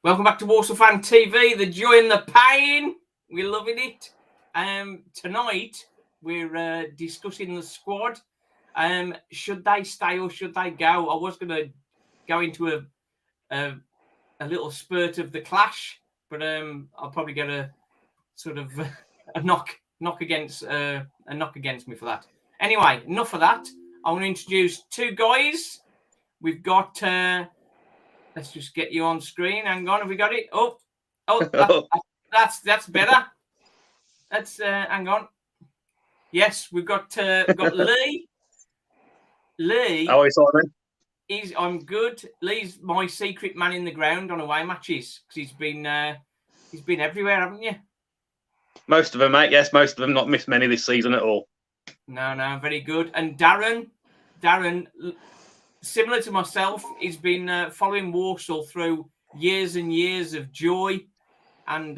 Welcome back to Warsaw Fan TV, the joy and the pain. We're loving it. Tonight, we're discussing the squad. Should they stay or should they go? I was going to go into a little spurt of the clash, but I'll probably get a sort of a knock against me for that. Anyway, enough of that. I want to introduce two guys. We've got... let's just get you on screen. Hang on, have we got it? That's better. Let's hang on. Yes, we've got Lee. Lee. How are you, Simon? I'm good. Lee's my secret man in the ground on away matches because he's been everywhere, haven't you? Most of them, mate. Yes, most of them. Not missed many this season at all. No, very good. And Darren. Similar to myself, he's been following Warsaw through years and years of joy and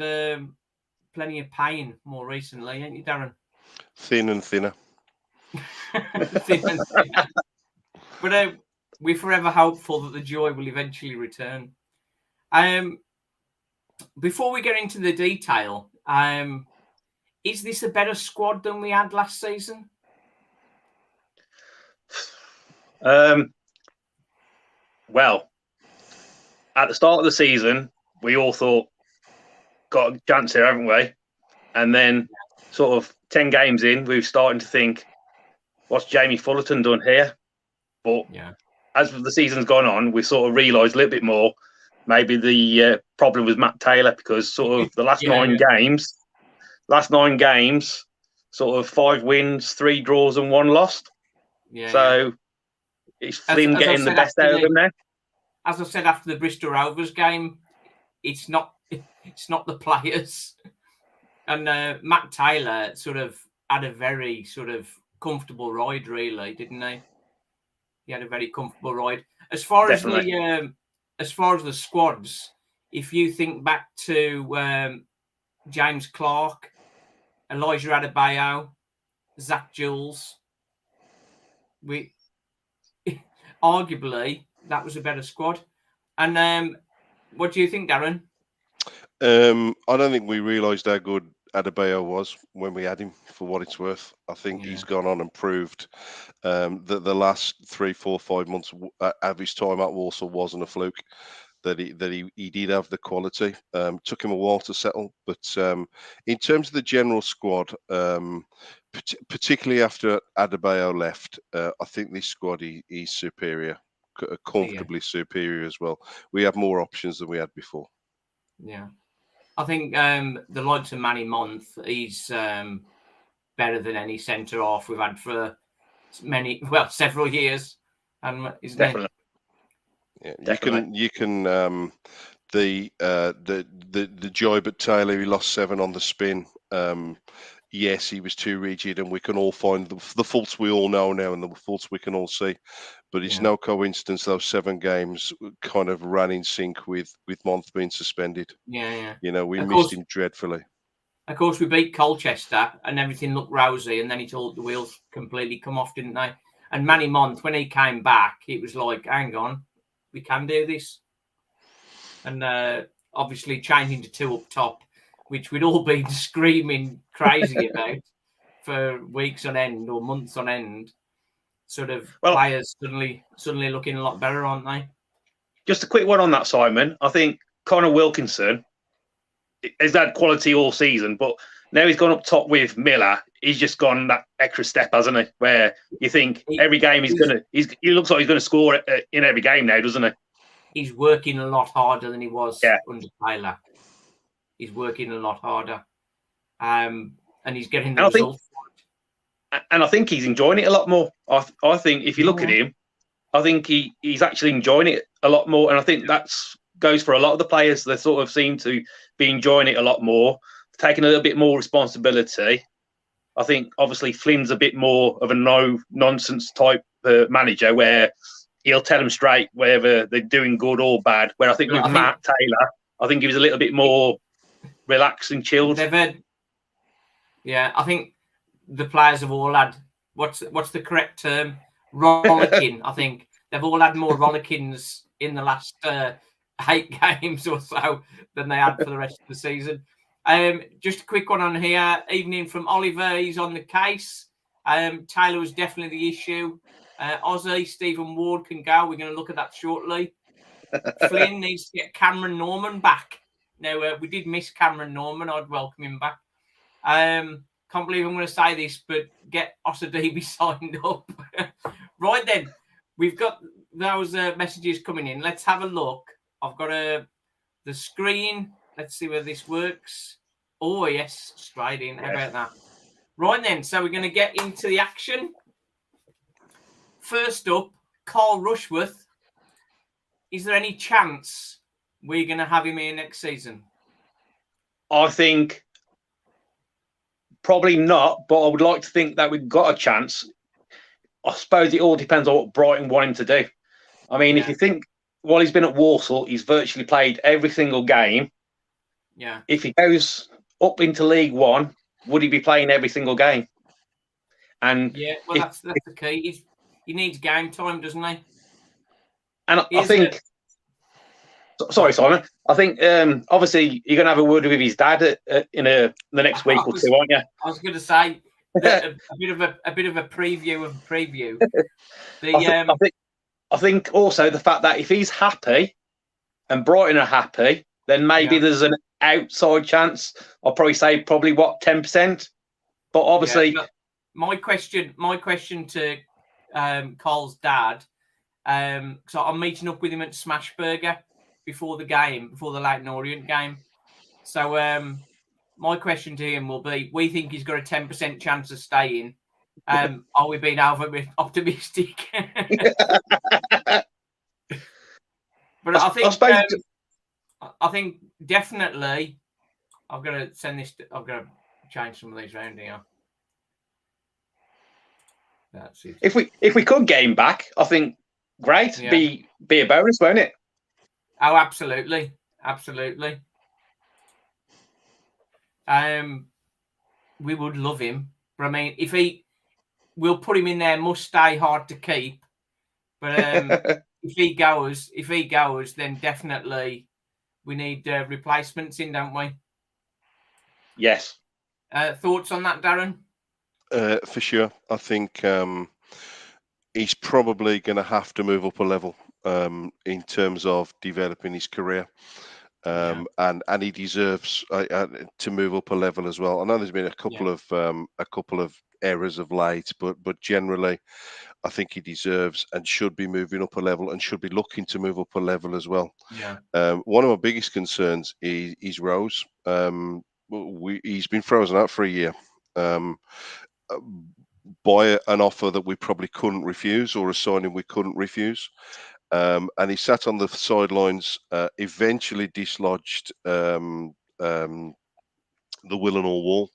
plenty of pain more recently, ain't you, Darren? Thin and thinner. Thin and thinner. But we're forever hopeful that the joy will eventually return. Before we get into the detail, is this a better squad than we had last season? Well, at the start of the season, we all thought, got a chance here, haven't we? And then sort of 10 games in, we were starting to think, what's Jamie Fullerton done here? But as the season's gone on, we sort of realised a little bit more, maybe the problem was Matt Taylor, because sort of the last 9 games, sort of 5 wins, 3 draws and 1 lost. Is Flynn getting the best out of them now? As I said after the Bristol Rovers game, it's not the players. And Matt Taylor sort of had a very sort of comfortable ride, really, didn't he? He had a very comfortable ride. As far as the squads, if you think back to James Clark, Elijah Adebayo, Zach Jules, arguably, that was a better squad. And what do you think, Darren? I don't think we realised how good Adebayo was when we had him, for what it's worth. I think he's gone on and proved that the last 3, 4, 5 months of his time at Warsaw wasn't a fluke. That he did have the quality. Took him a while to settle, but in terms of the general squad, particularly after Adebayo left, I think this squad is superior, comfortably superior as well. We have more options than we had before. Yeah, I think the likes of Manny Month, he's better than any centre half we've had for several years, and isn't definitely. Yeah, you can the joy, but Taylor, he lost 7 on the spin. Yes, he was too rigid, and we can all find the faults we all know now, and the faults we can all see. But it's no coincidence those 7 games kind of ran in sync with Month being suspended. Yeah. You know, we missed him dreadfully. Of course, we beat Colchester, and everything looked rosy, and then the wheels completely come off, didn't they? And Manny Month, when he came back, it was like, hang on, we can do this. And obviously changing to 2 up top, which we'd all been screaming crazy about for weeks on end or months on end. Sort of players suddenly looking a lot better, aren't they? Just a quick one on that, Simon. I think Connor Wilkinson has had quality all season, but now he's gone up top with Miller. He's just gone that extra step, hasn't he? Where you think every game he looks like he's going to score in every game now, doesn't he? He's working a lot harder than he was under Taylor. He's working a lot harder, and he's getting the results. And I think he's enjoying it a lot more. I think if you look at him, I think he's actually enjoying it a lot more. And I think that goes for a lot of the players. They sort of seem to be enjoying it a lot more, taking a little bit more responsibility. I think obviously Flynn's a bit more of a no-nonsense type manager where he'll tell them straight whether they're doing good or bad. Where I think with Matt Taylor, I think he was a little bit more relaxed and chilled. I think the players have all had what's the correct term? Rollicking. I think they've all had more rollickings in the last 8 games or so than they had for the rest of the season. Just a quick one on here. Evening from Oliver. He's on the case. Taylor was definitely the issue. Ozzy, Stephen Ward can go. We're going to look at that shortly. Flynn needs to get Cameron Norman back. Now, we did miss Cameron Norman. I'd welcome him back. Can't believe I'm going to say this, but get Osadibe signed up. Right then, we've got those messages coming in. Let's have a look. I've got the screen. Let's see whether this works. Oh, yes, straight in. How about that? Right then, so we're going to get into the action. First up, Carl Rushworth. Is there any chance we're going to have him here next season? I think probably not, but I would like to think that we've got a chance. I suppose it all depends on what Brighton want him to do. I mean, if you think while he's been at Walsall, he's virtually played every single game. Yeah. If he goes up into League One, would he be playing every single game? And yeah, well, that's the key. He needs game time, doesn't he? And I think, sorry, Simon. I think obviously you're going to have a word with his dad in the next week or two, aren't you? I was going to say a bit of a preview of a preview. I think also the fact that if he's happy and Brighton are happy, then maybe there's an outside chance. I'll probably say 10%. But obviously, my question to Carl's dad. So I'm meeting up with him at Smashburger before the Leyton Orient game. So my question to him will be: we think he's got a 10% chance of staying. Are we being over optimistic? But I think definitely. I've got to send this. I've got to change some of these around here. That's it. If we could get him back, I think great. Yeah. Be a bonus, won't it? Oh, absolutely. We would love him, but I mean, we'll put him in there. Must stay, hard to keep. But if he goes, then definitely we need replacements in, don't we? Yes. Thoughts on that, Darren? For sure. I think he's probably going to have to move up a level in terms of developing his career. And he deserves to move up a level as well. I know there's been a couple of errors of late, but generally, I think he deserves and should be moving up a level and should be looking to move up a level as well. Yeah. One of my biggest concerns is Rose. He's been frozen out for a year by an offer that we probably couldn't refuse or a signing we couldn't refuse. And he sat on the sidelines, eventually dislodged the Willenhall wall,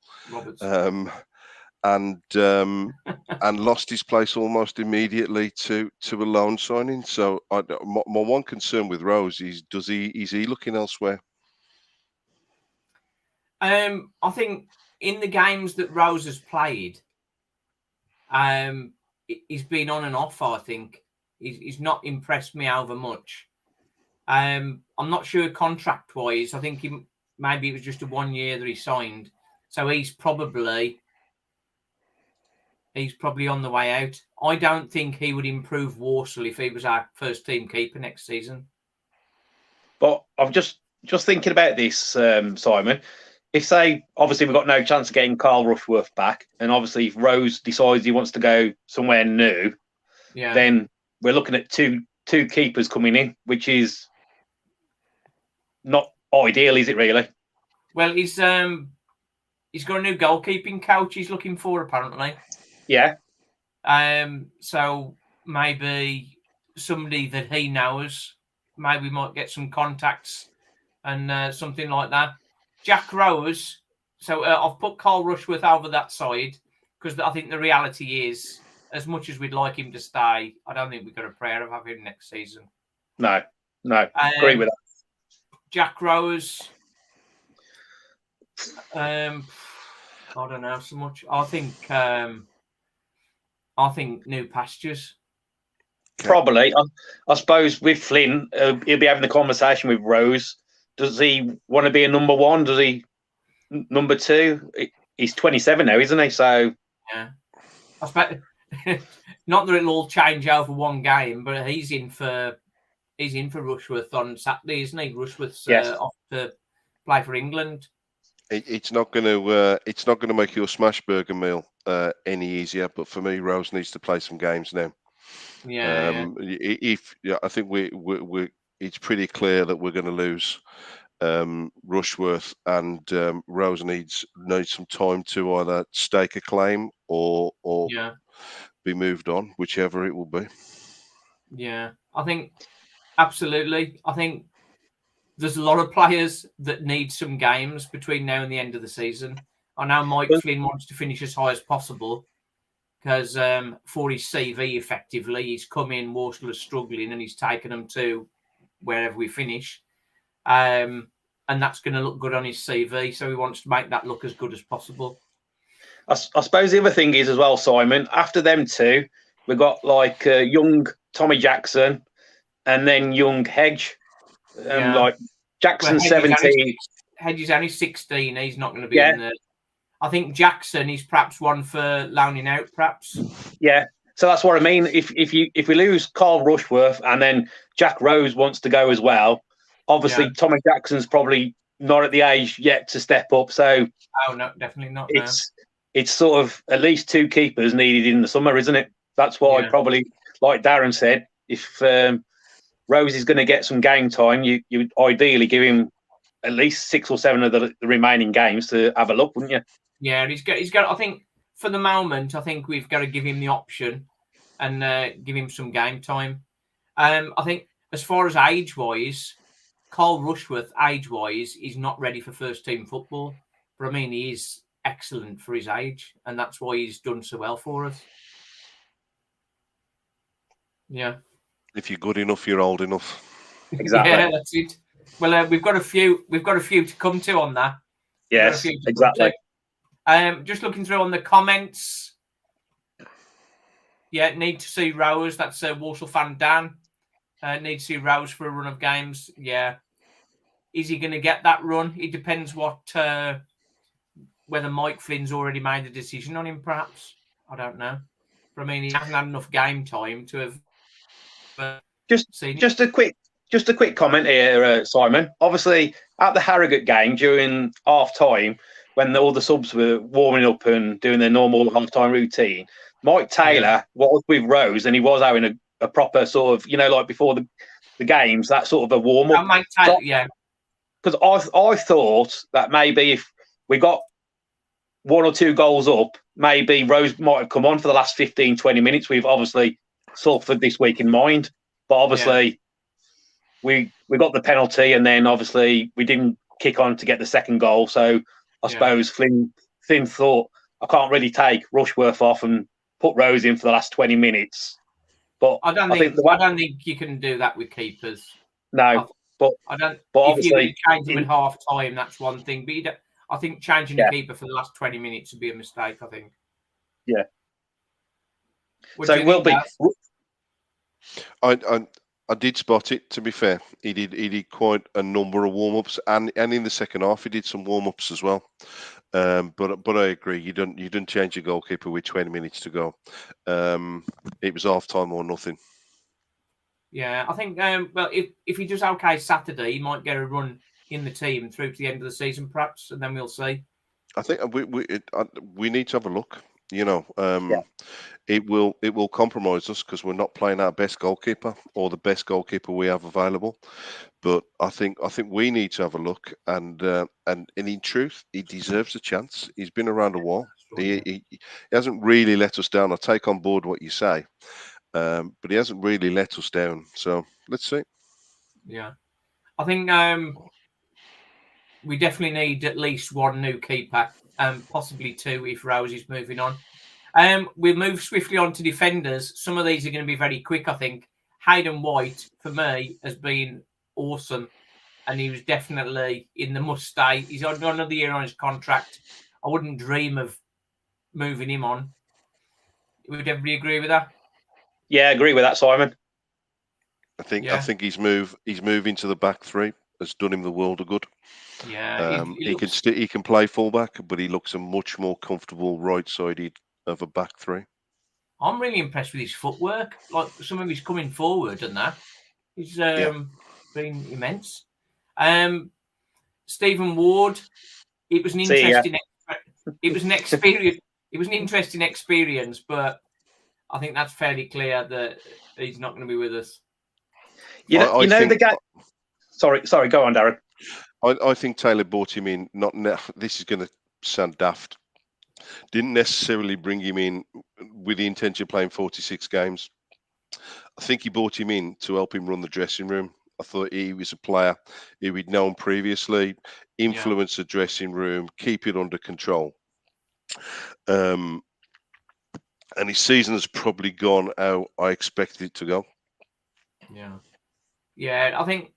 and lost his place almost immediately to a loan signing. So my one concern with Rose is is he looking elsewhere? I think in the games that Rose has played, he's been on and off. I think. He's not impressed me over much. I'm not sure contract-wise. I think maybe it was just a 1 year that he signed. So he's probably on the way out. I don't think he would improve Walsall if he was our first team keeper next season. But I'm just thinking about this, Simon. If, say, obviously we've got no chance of getting Carl Rushworth back, and obviously if Rose decides he wants to go somewhere new, then we're looking at two keepers coming in, which is not ideal, is it really? Well, he's got a new goalkeeping coach he's looking for, apparently. Yeah. So maybe somebody that he knows, maybe might get some contacts and something like that. Jack Rose. So I've put Carl Rushworth over that side because I think the reality is, as much as we'd like him to stay, I don't think we've got a prayer of having him next season. No. Agree with that. Jack Rose. I don't know so much. I think new pastures. Probably. I suppose with Flynn, he'll be having a conversation with Rose. Does he want to be a number one? Does he number two? He's 27 now, isn't he? So yeah, I expect not that it'll all change over one game, but he's in for Rushworth on Saturday, isn't he? Rushworth's off to play for England. It's not going to make your smash burger meal any easier. But for me, Rose needs to play some games now. Yeah. I think we it's pretty clear that we're going to lose Rushworth, and Rose needs some time to either stake a claim or be moved on, whichever it will be. Yeah, I think absolutely. I think there's a lot of players that need some games between now and the end of the season. I know Mike Flynn wants to finish as high as possible because for his CV, effectively, he's come in, Walsall is struggling, and he's taken them to wherever we finish. And that's going to look good on his CV, so he wants to make that look as good as possible. I suppose the other thing is as well, Simon, after them two, we've got like young Tommy Jackson and then young Hedge. Like Jackson's 17. Hedge is only 16. He's not going to be in there. I think Jackson is perhaps one for loaning out, perhaps. Yeah. So that's what I mean. If we lose Carl Rushworth and then Jack Rose wants to go as well, obviously Tommy Jackson's probably not at the age yet to step up. So no, definitely not. It's sort of at least two keepers needed in the summer, isn't it? That's why probably, like Darren said, if Rose is going to get some game time, you would ideally give him at least 6 or 7 of the remaining games to have a look, wouldn't you? Yeah, he's got. I think for the moment, I think we've got to give him the option and give him some game time. I think as far as age-wise, Carl Rushworth, age-wise, is not ready for first-team football. But I mean, he is excellent for his age, and that's why he's done so well for us. Yeah. If you're good enough, you're old enough. Exactly. Yeah, that's it. Well, we've got a few to come to on that. Yes, exactly. Just looking through on the comments. Yeah, need to see Rose. That's Walsall fan Dan. Need to see Rose for a run of games. Yeah. Is he going to get that run? It depends whether Mike Flynn's already made a decision on him, perhaps. I don't know. But I mean, he hasn't had enough game time to have just a quick comment here, Simon. Obviously, at the Harrogate game during half time, when all the subs were warming up and doing their normal half time routine, Mike Taylor was with Rose and he was having a proper sort of, like before the games, that sort of a warm up. Mike Taylor, because I thought that maybe if we got 1 or 2 goals up, maybe Rose might have come on for the last 15, 20 minutes. We've obviously Salford this week in mind. But obviously, we got the penalty, and then obviously we didn't kick on to get the second goal. So I suppose Flynn thought, I can't really take Rushworth off and put Rose in for the last 20 minutes. But I don't think you can do that with keepers. No, but if you're going to change them at half time, that's one thing. But I think changing the keeper for the last 20 minutes would be a mistake. I think. Yeah. So it will be. I did spot it. To be fair, he did quite a number of warm ups, and in the second half he did some warm ups as well. But I agree. You didn't change your goalkeeper with 20 minutes to go. It was half time or nothing. Yeah, I think. Well, if he does okay Saturday, he might get a run in the team through to the end of the season, perhaps, and then we'll see. I think we need to have a look. It will compromise us because we're not playing our best goalkeeper or the best goalkeeper we have available. But I think we need to have a look, and in truth, he deserves a chance. He's been around a while. He hasn't really let us down. I take on board what you say, but he hasn't really let us down. So let's see. Yeah, I think we definitely need at least one new keeper, possibly 2 if Rose is moving on. We'll move swiftly on to defenders. Some of these are going to be very quick, I think. Hayden White, for me, has been awesome. And he was definitely in the must-stay. He's on another year on his contract. I wouldn't dream of moving him on. Would everybody agree with that? Yeah, I agree with that, Simon. I think his move into the back three has done him the world of good. Yeah, he can play fullback, but he looks a much more comfortable right-sided of a back three. I'm really impressed with his footwork. Like some of his coming forward and that. He's been immense. Stephen Ward. It was an interesting. It was an experience. It was an interesting experience, but I think that's fairly clear that he's not going to be with us. The guy. Sorry. Go on, Darren. I think Taylor brought him in. This is going to sound daft. Didn't necessarily bring him in with the intention of playing 46 games. I think he brought him in to help him run the dressing room. I thought he was a player who we'd known previously, influence the dressing room, keep it under control. And his season has probably gone how I expected it to go. Yeah. I think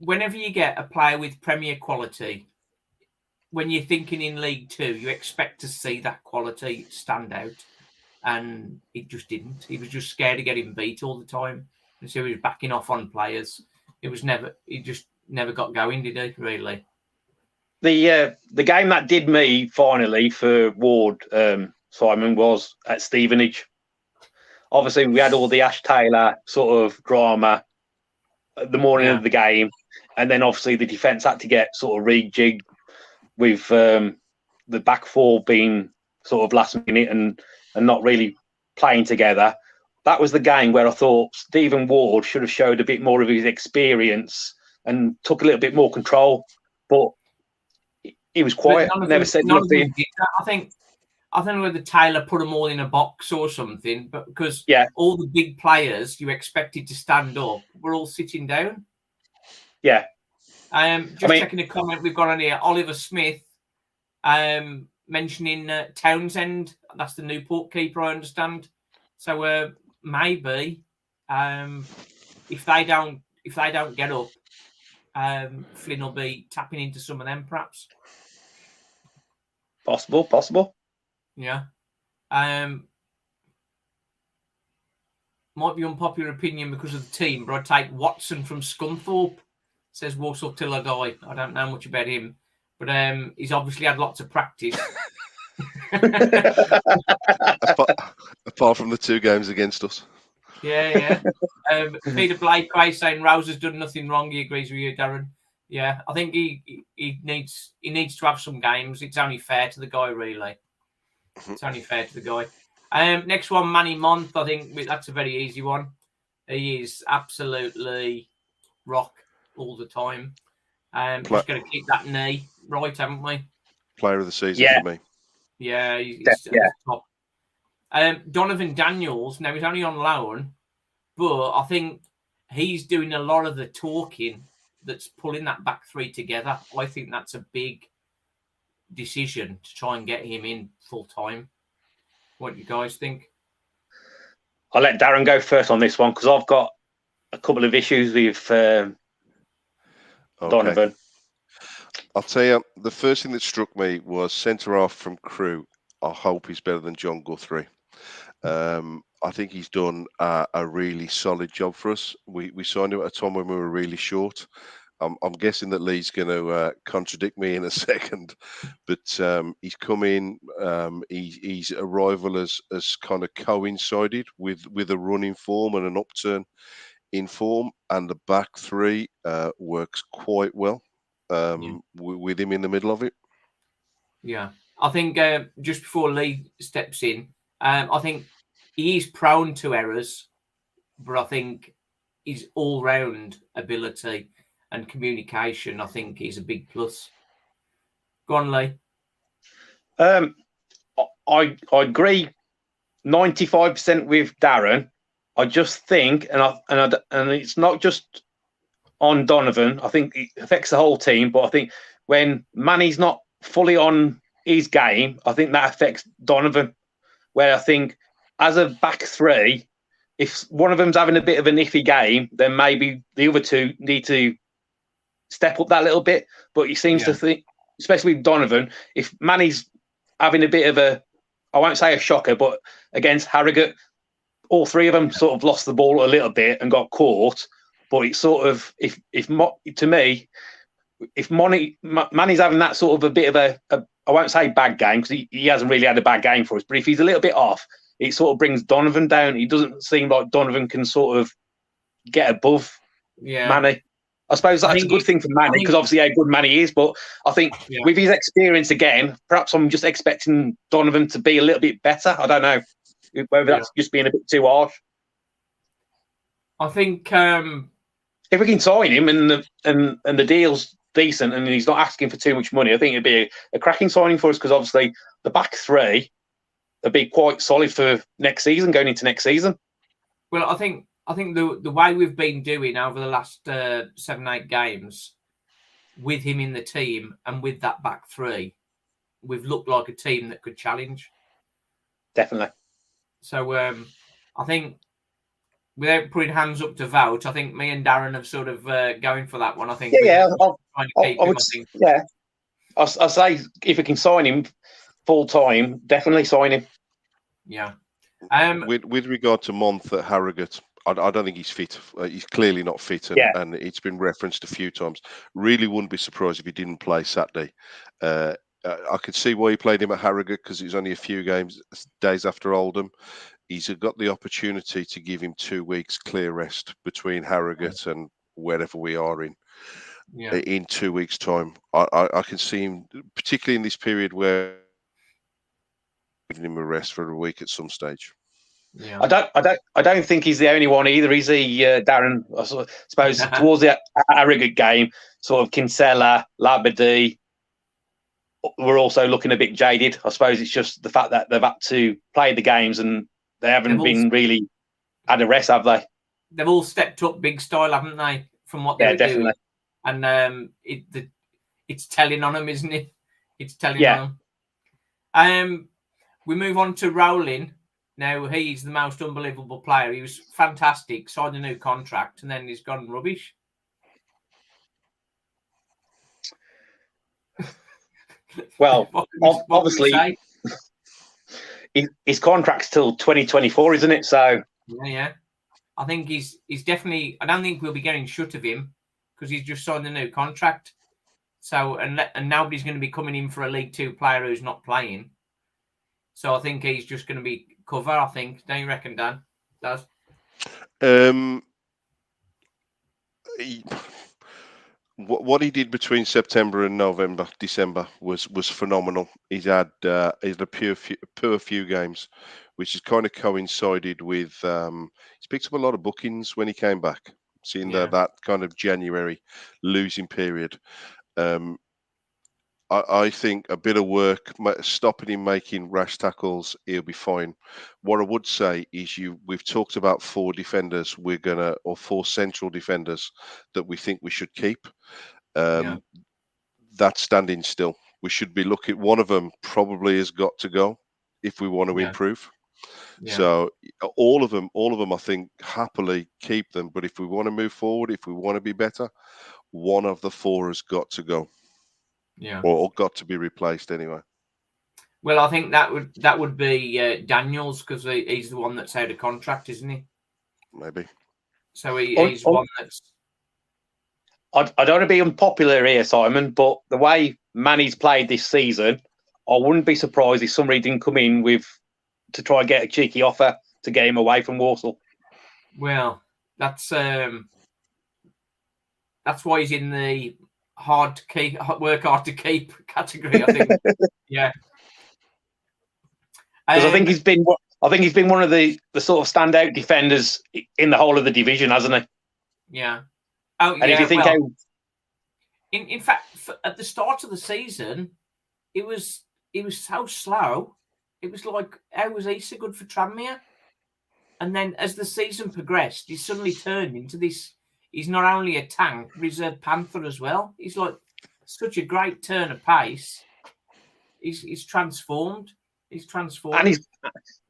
whenever you get a player with Premier quality, when you're thinking in League Two, you expect to see that quality stand out, and it just didn't. He was just scared of getting beat all the time, and so he was backing off on players. He just never got going, did he? Really. The game that did me finally for Ward, Simon, was at Stevenage. Obviously, we had all the Ash Taylor sort of drama at the morning of the game, and then obviously the defence had to get sort of rejigged with the back four being sort of last minute and not really playing together. That was the game where I thought Stephen Ward should have showed a bit more of his experience and took a little bit more control, but he was quiet. Never said nothing. I don't know whether Taylor put them all in a box or something, but because all the big players you expected to stand up were all sitting down. Yeah. Checking a comment we've got on here. Oliver Smith mentioning Townsend. That's the Newport keeper, I understand. So maybe if they don't get up, Flynn will be tapping into some of them, perhaps. Possible. Yeah. Might be unpopular opinion because of the team, but I'd take Watson from Scunthorpe. Says Walsall till I die. I don't know much about him, but he's obviously had lots of practice. Apart from the 2 games against us. Yeah. Peter Blakeway saying Rose has done nothing wrong. He agrees with you, Darren. Yeah, I think he needs to have some games. It's only fair to the guy, really. It's only fair to the guy. Next one, Manny Month. I think that's a very easy one. He is absolutely rock all the time. Just going to keep that knee right, haven't we? Player of the season for me. Yeah, he's top. Donovan Daniels, now he's only on loan, but I think he's doing a lot of the talking that's pulling that back three together. I think that's a big decision to try and get him in full time. What do you guys think? I'll let Darren go first on this one because I've got a couple of issues with Donovan. I'll tell you, the first thing that struck me was centre half from Crewe. I hope he's better than John Guthrie. I think he's done a really solid job for us. We signed him at a time when we were really short. I'm guessing that Lee's going to contradict me in a second, but he's come in. His arrival has kind of coincided with a run in form and an upturn in form, and the back three works quite well with him in the middle of it. Yeah, I think just before Lee steps in, I think he is prone to errors, but I think his all-round ability and communication, I think, is a big plus. Go on, Lee. I agree 95% with Darren. I just think, and it's not just on Donovan. I think it affects the whole team. But I think when Manny's not fully on his game, I think that affects Donovan. Where I think as a back three, if one of them's having a bit of an iffy game, then maybe the other two need to step up that little bit. But he seems to think, especially with Donovan, if Manny's having a bit of a, I won't say a shocker, but against Harrogate, all three of them sort of lost the ball a little bit and got caught. But it's sort of to me, if Manny's having that sort of a bit of a I won't say bad game because he hasn't really had a bad game for us, but if he's a little bit off, it sort of brings Donovan down. It doesn't seem like Donovan can sort of get above Manny. I suppose that's a good thing for Manny because obviously how good Manny is, but I think with his experience again, perhaps I'm just expecting Donovan to be a little bit better. I don't know whether that's just being a bit too harsh. I think if we can sign him and the deal's decent and he's not asking for too much money, I think it'd be a cracking signing for us because obviously the back three would be quite solid for next season, going into next season. Well, I think the way we've been doing over the last 7-8 games with him in the team and with that back three, we've looked like a team that could challenge. Definitely. So I think without putting hands up to vote, I think me and Darren have sort of going for that one. I think. I'll say if we can sign him full time, definitely sign him. Yeah. With regard to Month at Harrogate, I don't think he's fit. He's clearly not fit, and it's been referenced a few times. Really wouldn't be surprised if he didn't play Saturday. I could see why he played him at Harrogate because it was only a few days after Oldham. He's got the opportunity to give him 2 weeks clear rest between Harrogate and wherever we are in 2 weeks' time. I can see him, particularly in this period where giving him a rest for a week at some stage. Yeah. I don't think he's the only one either. Is he, Darren? I suppose towards the Harrogate game, sort of Kinsella, Labadie were also looking a bit jaded. I suppose it's just the fact that they've had to play the games and they haven't been really had a rest, have they? They've all stepped up big style, haven't they? From what they were doing, and it's telling on them, isn't it? It's telling on them. We move on to Rowling. Now he's the most unbelievable player. He was fantastic, signed a new contract, and then he's gone rubbish. Well, obviously, his contract's till 2024, isn't it? So yeah. I think he's definitely. I don't think we'll be getting shut of him because he's just signed a new contract. So and nobody's going to be coming in for a League Two player who's not playing. So I think he's just going to be cover. I think. Don't you reckon, Dan? Does. What he did between September and December was phenomenal. He's had a poor few games, which has kind of coincided with he's picked up a lot of bookings when he came back, seeing that kind of January losing period. I think a bit of work, stopping him making rash tackles, he'll be fine. What I would say is we've talked about 4 defenders or 4 central defenders that we think we should keep. That's standing still. We should be looking. One of them probably has got to go if we want to improve. Yeah. So all of them, I think happily keep them. But if we want to move forward, if we want to be better, one of the 4 has got to go. Yeah, or got to be replaced anyway. Well, I think that would be Daniels because he's the one that's out of contract, isn't he? Maybe. So he's one that's. I don't want to be unpopular here, Simon, but the way Manny's played this season, I wouldn't be surprised if somebody didn't come in to try and get a cheeky offer to get him away from Walsall. Well, that's why he's in the hard to keep, work hard to keep category. I think, yeah. Because I think he's been one of the sort of standout defenders in the whole of the division, hasn't he? Yeah. Oh, and if you think in fact, at the start of the season, it was so slow. It was like, how was he so good for Tranmere? And then as the season progressed, he suddenly turned into this. He's not only a tank, but he's a panther as well. He's like such a great turn of pace. He's transformed. He's transformed.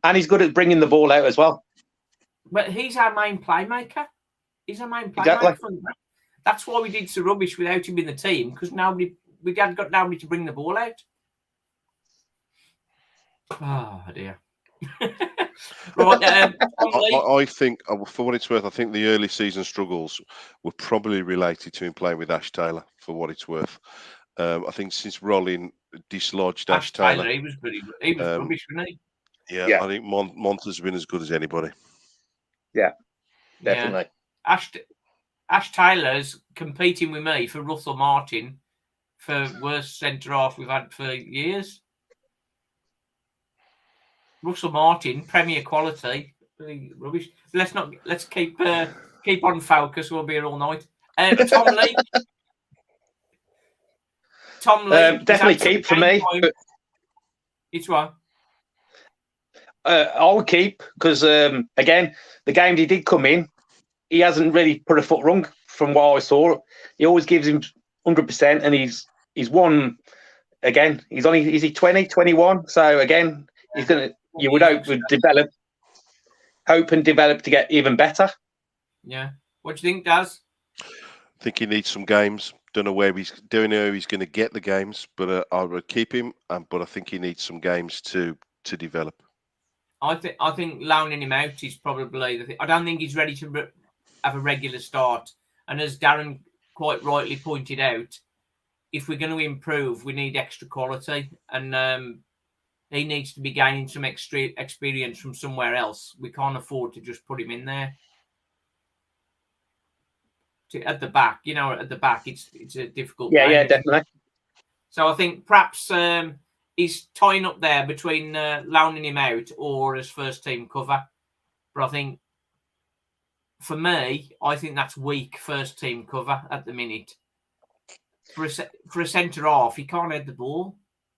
And he's good at bringing the ball out as well. But he's our main playmaker. He's our main playmaker. Exactly. That's why we did so rubbish without him in the team, because we hadn't got nobody to bring the ball out. Oh dear. Right, Tom Lee. I think, for what it's worth, I think the early season struggles were probably related to him playing with Ash Taylor. For what it's worth, I think since Rolling dislodged Ash Taylor, he was rubbish, wasn't he? Yeah, I think Monta's been as good as anybody. Yeah, definitely. Yeah. Ash Taylor's competing with me for Russell Martin for worst centre half we've had for years. Russell Martin, Premier quality, really rubbish. Let's keep on focus. We'll be here all night. Tom Lee. Definitely keep for me. It's one. I would keep because again, the game he did come in, he hasn't really put a foot wrong from what I saw. He always gives him 100%, and he's won again. He's only, is he 20, 21? So again, he's gonna. You would hope and develop to get even better. Yeah. What do you think, Daz? I think he needs some games. Don't know where he's going to get the games, but I would keep him. But I think he needs some games to develop. I think loaning him out is probably the thing. I don't think he's ready to have a regular start. And as Darren quite rightly pointed out, if we're going to improve, we need extra quality, and he needs to be gaining some extra experience from somewhere else. We can't afford to just put him in there. At the back, it's a difficult game. Yeah, definitely. So I think perhaps he's tying up there between loaning him out or as first team cover. But I think, for me, I think that's weak first team cover at the minute. For a centre half, he can't head the ball.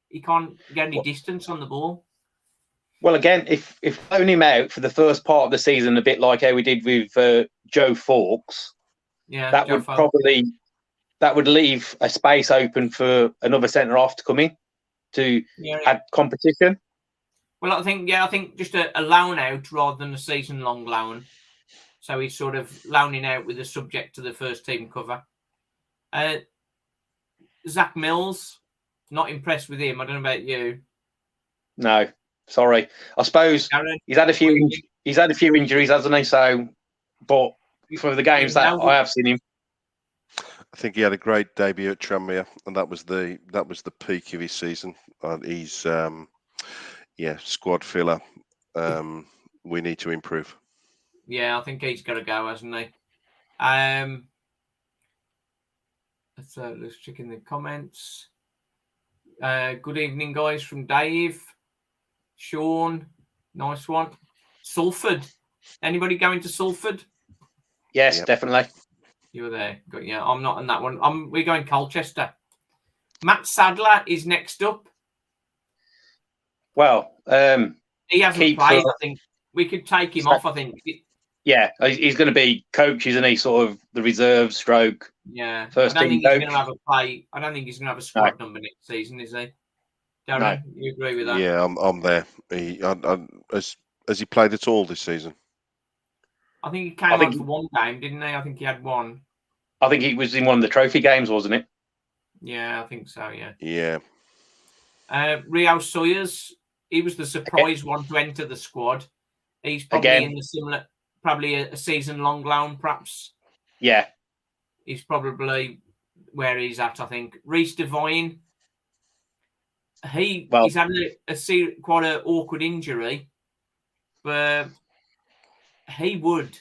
He can't get any distance on the ball. Well, again, if loan him out for the first part of the season, a bit like how we did with Joe Fawkes, that would leave a space open for another centre half to come in to add competition. Well, I think just a loan out rather than a season long loan. So he's sort of loaning out with a subject to the first team cover. Zach Mills, not impressed with him. I don't know about you. No, sorry. I suppose Darren, he's had a few injuries, hasn't he? So, but for the games that I have seen him, I think he had a great debut at Tranmere, and that was the peak of his season. And he's squad filler. We need to improve. Yeah, I think he's got to go, hasn't he? Let's check in the comments. Good evening, guys, from Dave, Sean, nice one. Salford. Anybody going to Salford? Yes, definitely. You were there. Yeah, I'm not on that one. We're going Colchester. Matt Sadler is next up. Well, he hasn't played. I think we could take him off. I think. Yeah, he's going to be coach, isn't he? Sort of the reserve stroke. Yeah, first I don't team think he's coach. going to have a play. I don't think he's going to have a squad number next season, is he? Darren, you agree with that? Yeah, I'm there. Has he played at all this season? I think he came on for one game, didn't he? I think he had one. I think he was in one of the trophy games, wasn't it? Yeah, I think so. Yeah. Yeah. Rio Sawyers, he was the surprise one to enter the squad. He's probably in the similar, probably a season-long loan, perhaps. Yeah. He's probably where he's at, I think. Reece Devine, he's had quite an awkward injury, but he would,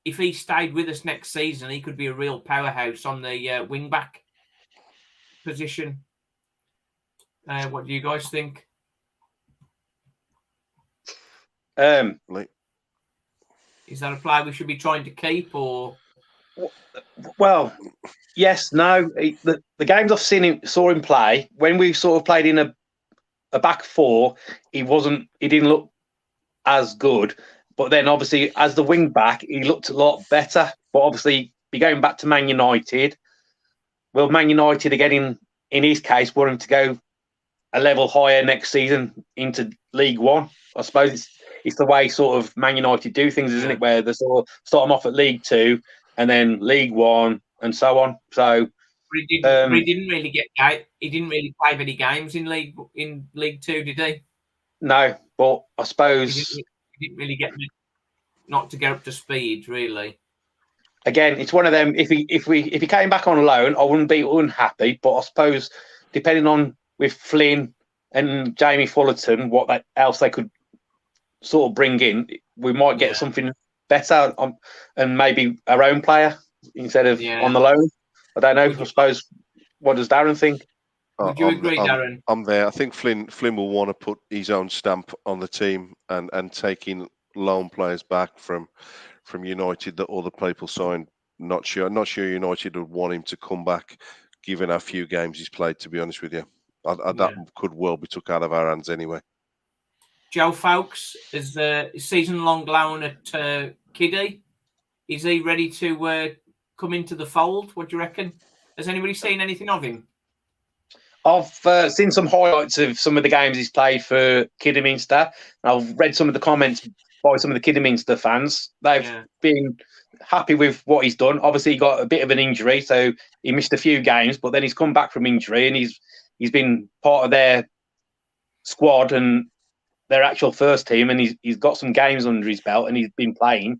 if he stayed with us next season, he could be a real powerhouse on the wing-back position. What do you guys think? Is that a player we should be trying to keep, or? Well, yes, no. The games I've saw him play, when we sort of played in a back four, he didn't look as good. But then obviously as the wing back, he looked a lot better. But obviously, be going back to Man United. Well, Man United again in his case want him to go a level higher next season into League One. I suppose it's the way sort of Man United do things, isn't it? Where they sort of start them off at League Two and then League One and so on. So he didn't really play many games in League Two, did he? No, but I suppose he didn't really get not to get up to speed, really. Again, it's one of them. If he came back on loan, I wouldn't be unhappy. But I suppose depending on with Flynn and Jamie Fullerton, what else they could sort of bring in, we might get something better and maybe our own player instead of on the loan. I don't know. I suppose. What does Darren think? Would you agree, Darren? I'm there. I think Flynn will want to put his own stamp on the team and taking loan players back from United that other people signed. Not sure United would want him to come back, given how few games he's played. To be honest with you, that could well be took out of our hands anyway. Joe Fowkes is the season-long loan at Kiddie. Is he ready to come into the fold? What do you reckon? Has anybody seen anything of him? I've seen some highlights of some of the games he's played for Kidderminster. I've read some of the comments by some of the Kidderminster fans. They've been happy with what he's done. Obviously, he got a bit of an injury, so he missed a few games, but then he's come back from injury and he's been part of their squad and their actual first team, and he's got some games under his belt and he's been playing.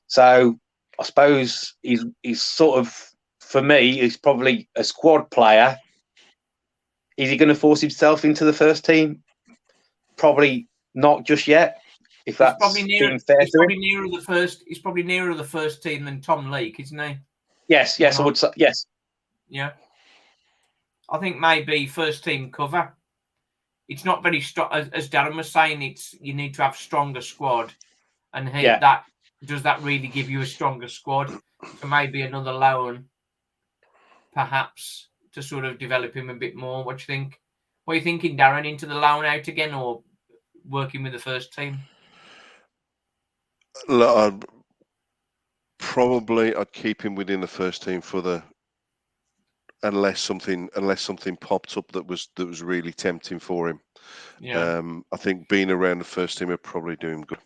So I suppose he's sort of, for me, he's probably a squad player. Is he going to force himself into the first team? Probably not just yet. If that's being fair to him. He's probably nearer the first team than Tom Leake, isn't he? Yes, I would say yes. Yeah, I think maybe first team cover. It's not very strong, as Darren was saying. You need to have stronger squad, and does that really give you a stronger squad? So maybe another loan, perhaps, to sort of develop him a bit more. What do you think? What are you thinking, Darren? Into the loan out again, or working with the first team? I'd keep him within the first team unless something popped up that was really tempting for him. Yeah. I think being around the first team would probably do him good.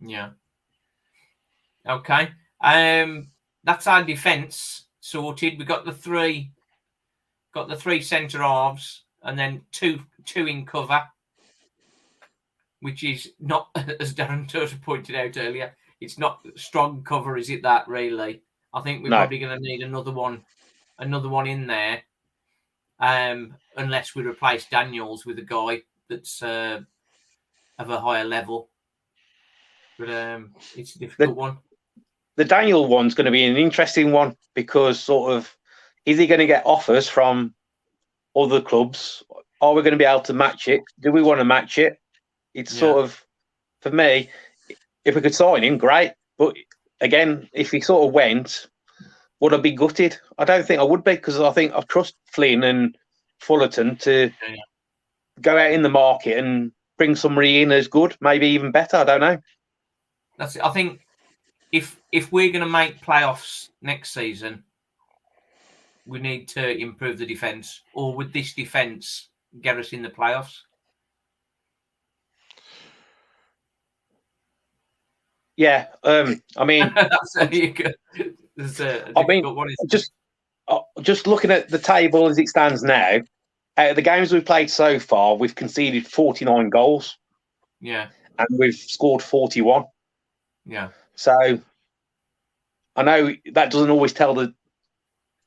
Yeah. Okay. That's our defence sorted. We got the three centre halves, and then two in cover, which is not, as Darren Turner pointed out earlier, it's not strong cover, is it? That really, I think we're probably going to need another one in there, unless we replace Daniels with a guy that's of a higher level. But it's a difficult one. The Daniel one's going to be an interesting one because sort of, is he going to get offers from other clubs? Are we going to be able to match it? Do we want to match it? It's sort of, for me, if we could sign him, great. But again, if he sort of went, would I be gutted? I don't think I would be, because I think I trust Flynn and Fullerton to go out in the market and bring somebody in as good, maybe even better. I don't know. That's it. I think if we're going to make playoffs next season, we need to improve the defence. Or would this defence get us in the playoffs? Yeah, I mean, just looking at the table as it stands now, out of the games we've played so far, we've conceded 49 goals. Yeah, and we've scored 41. Yeah. So I know that doesn't always tell the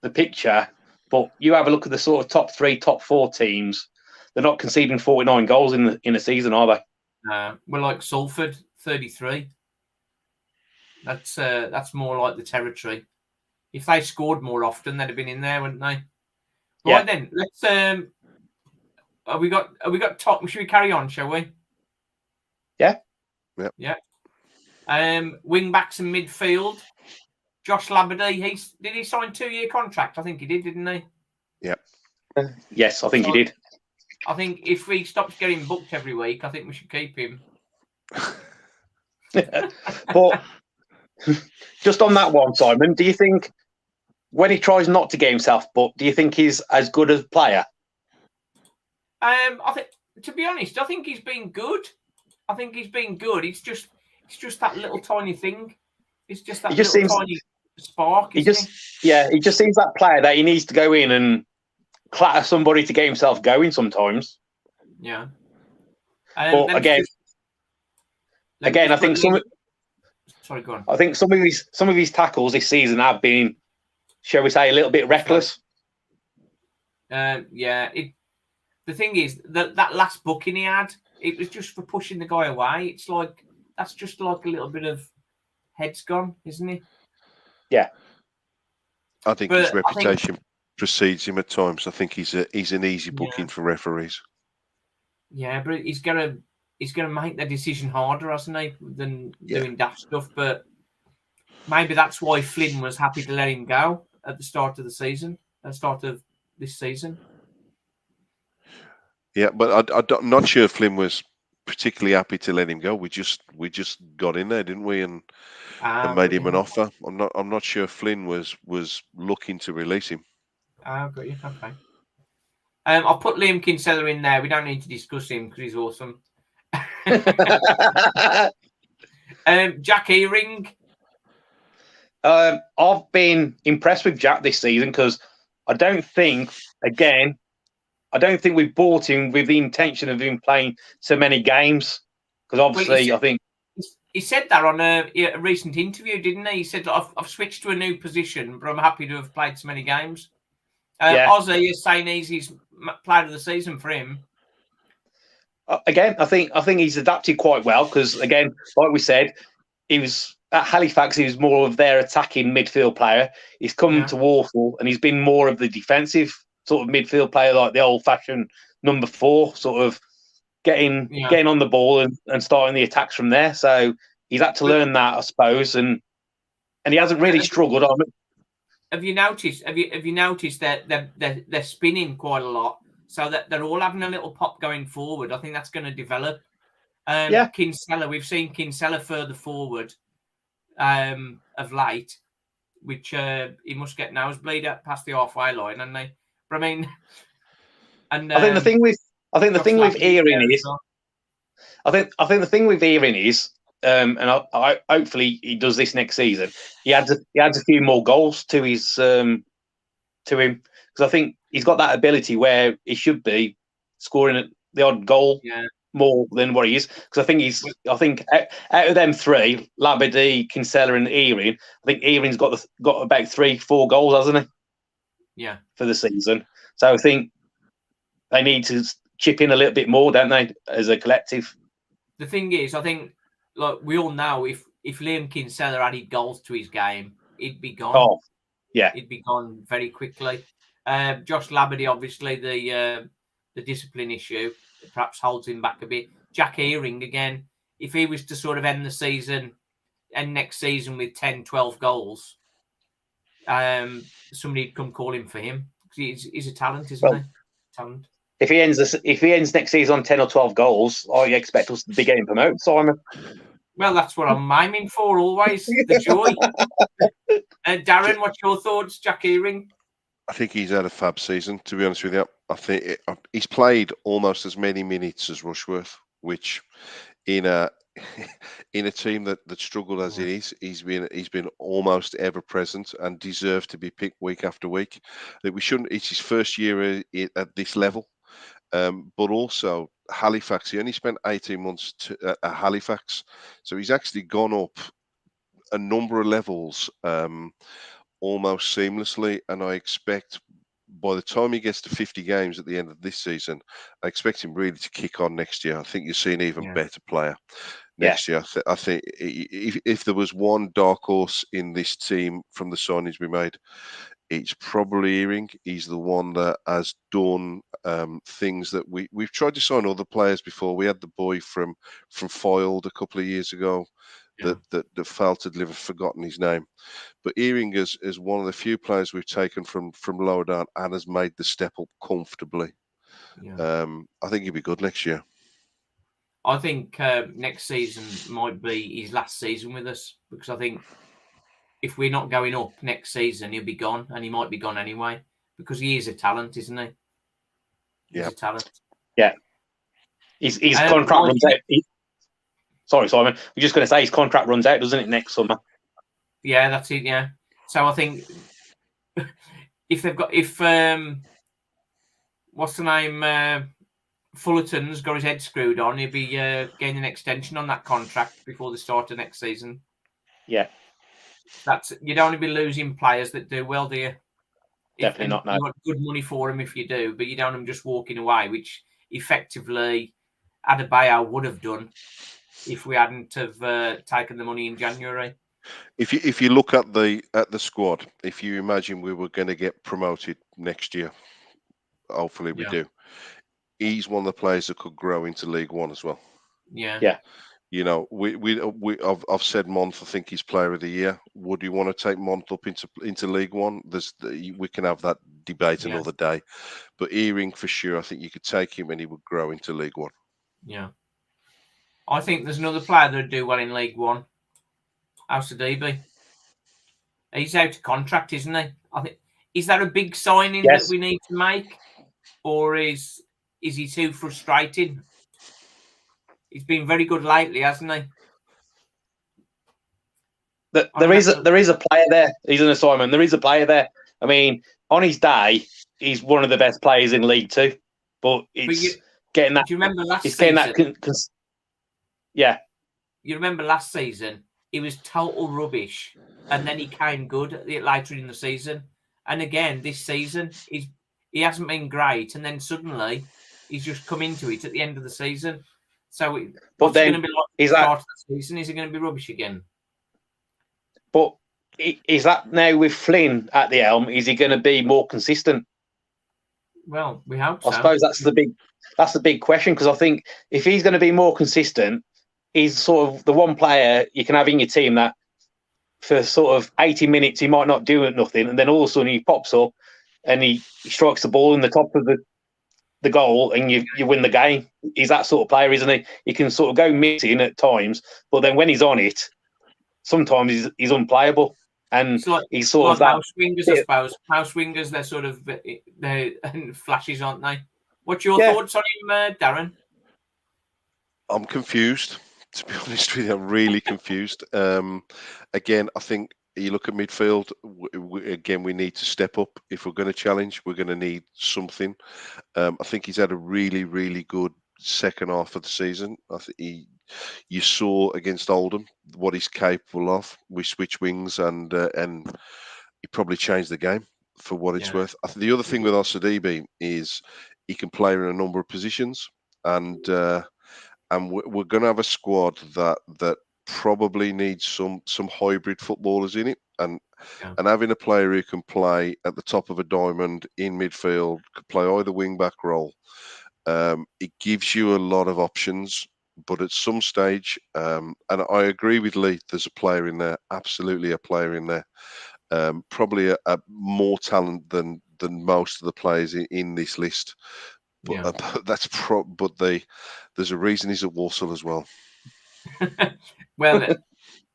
picture, but you have a look at the sort of top 3, top 4 teams. They're not conceding 49 goals in a season, are they? We're like Salford, 33. That's more like the territory. If they scored more often, they'd have been in there, wouldn't they? Right then, let's. Have we got top? Should we carry on? Shall we? Yeah. Yep. Yeah. Wing backs and midfield. Josh Labadie. Did he sign 2-year contract? I think he did, didn't he? Yep. Yes, I think he did. I think if he stops getting booked every week, I think we should keep him. But just on that one, Simon, do you think when he tries not to get himself booked, do you think he's as good as a player? I think, to be honest, I think he's been good. It's just that little tiny thing. It's just that tiny spark. He just seems that player that he needs to go in and clatter somebody to get himself going sometimes. Yeah. But again, Again, I think Sorry, go on. I think some of his tackles this season have been, shall we say, a little bit reckless. Yeah. The thing is that last booking he had, it was just for pushing the guy away. It's like that's just like a little bit of heads gone, isn't it? Yeah. I think his reputation precedes him at times. I think he's an easy booking for referees. Yeah, but he's gonna make the decision harder, hasn't he, than doing daft stuff. But maybe that's why Flynn was happy to let him go at the start of the season, at the start of this season. Yeah, but I'm not sure Flynn was particularly happy to let him go. We just got in there, didn't we, and made him an offer. I'm not sure Flynn was looking to release him. Got you. Okay. I'll put Liam Kinsella in there. We don't need to discuss him because he's awesome. Jack Earing. I've been impressed with Jack this season because I don't think we bought him with the intention of him playing so many games. Because obviously, I think he said that on a recent interview, didn't he? He said, I've switched to a new position, but I'm happy to have played so many games. Ozzy is saying he's player of the season for him. Again, I think he's adapted quite well because, again, like we said, he was at Halifax. He was more of their attacking midfield player. He's come to Walsall and he's been more of the defensive sort of midfield player, like the old-fashioned number 4, sort of getting on the ball and starting the attacks from there. So he's had to learn that, I suppose, and he hasn't really struggled on it. Have you noticed? Have you noticed that they're spinning quite a lot, so that they're all having a little pop going forward? I think that's going to develop. Kinsella, we've seen Kinsella further forward of late, which he must get nosebleed at past the halfway line, and they. But I mean, and I think the thing with Earing is, I think the thing with Earing is. And I hopefully he does this next season. He adds a few more goals to his to him because I think he's got that ability where he should be scoring the odd goal more than what he is. Because I think out of them 3, Labadie, Kinsella, and Earing, I think Earing's got about 3-4 goals, hasn't he? Yeah, for the season. So I think they need to chip in a little bit more, don't they, as a collective? The thing is, I think. Like we all know, if Liam Kinsella added goals to his game, he'd be gone. Oh, yeah, he'd be gone very quickly. Josh Labadie, obviously, the discipline issue perhaps holds him back a bit. Jack Earing, again, if he was to sort of end next season with 10, 12 goals, somebody'd come calling for him. He's a talent, isn't he? Talent. If he ends next season on 10 or 12 goals, I expect us to be getting promoted, Simon. Well, that's what I'm miming for always, the joy. Darren, what's your thoughts, Jack Earing? I think he's had a fab season, to be honest with you. I think he's played almost as many minutes as Rushworth, which in a team that struggled as it is, he's been almost ever present and deserved to be picked week after week. That we shouldn't. It's his first year at this level. But also Halifax, he only spent 18 months at Halifax. So he's actually gone up a number of levels almost seamlessly. And I expect by the time he gets to 50 games at the end of this season, I expect him really to kick on next year. I think you'll see an even better player next year. I think if there was one dark horse in this team from the signings we made, it's probably Earing. He's the one that has done things that we've tried to sign other players before. We had the boy from Foiled a couple of years ago that failed to deliver. Forgotten his name, but Earing is one of the few players we've taken from lower down and has made the step up comfortably. I think he'll be good next year. I think next season might be his last season with us because I think. If we're not going up next season, he'll be gone, and he might be gone anyway because he is a talent, isn't he? He's a talent. Yeah. His contract runs out. Sorry, Simon. We're just going to say his contract runs out, doesn't it, next summer? Yeah, that's it. Yeah. So I think if what's the name? Fullerton's got his head screwed on. He'll be getting an extension on that contract before the start of next season. Yeah. You don't want to be losing players that do well, do you? Definitely not. No. You want good money for them if you do, but you don't want them just walking away, which effectively Adebayo would have done if we hadn't have taken the money in January. If you look at the squad, if you imagine we were going to get promoted next year, hopefully we do. He's one of the players that could grow into League One as well. Yeah. You know, I've said Month. I think he's Player of the Year. Would you want to take Month up into League One? We can have that debate another day. But Earring for sure, I think you could take him and he would grow into League One. Yeah. I think there's another player that would do well in League One. Al-Sadibi. He's out of contract, isn't he? I think is that a big signing that we need to make, or is he too frustrating? He's been very good lately, hasn't he? There is a player there. He's an assignment. There is a player there. I mean, on his day, he's one of the best players in League Two. But getting that. Do you remember last season? You remember last season? He was total rubbish, and then he came good later in the season. And again, this season, he hasn't been great, and then suddenly he's just come into it at the end of the season. So, what's it going to be like at the start of the season? Is he going to be rubbish again? But is that now with Flynn at the helm? Is he going to be more consistent? Well, we hope so. I suppose that's the big question, because I think if he's going to be more consistent, he's sort of the one player you can have in your team that for sort of 80 minutes he might not do nothing, and then all of a sudden he pops up and he strikes the ball in the top of the goal and you win the game. He's that sort of player, isn't he? He can sort of go missing at times, but then when he's on it, sometimes he's unplayable. And he's sort of that. Mouse wingers, I suppose. Mouse wingers, they're sort of they're flashes, aren't they? What's your thoughts on him, Darren? I'm confused. To be honest with you, I'm really confused. Again, I think you look at midfield. We need to step up. If we're going to challenge, we're going to need something. I think he's had a really, really good second half of the season. I think you saw against Oldham what he's capable of. We switch wings, and he probably changed the game for what it's worth. I think the other thing with Al-Sadibi is he can play in a number of positions, and we're going to have a squad that probably needs some hybrid footballers in it, and having a player who can play at the top of a diamond in midfield, could play either wing back role. It gives you a lot of options, but at some stage, and I agree with Lee, there's a player in there, absolutely a player in there, probably a more talent than most of the players in this list. But there's a reason he's at Walsall as well. Well,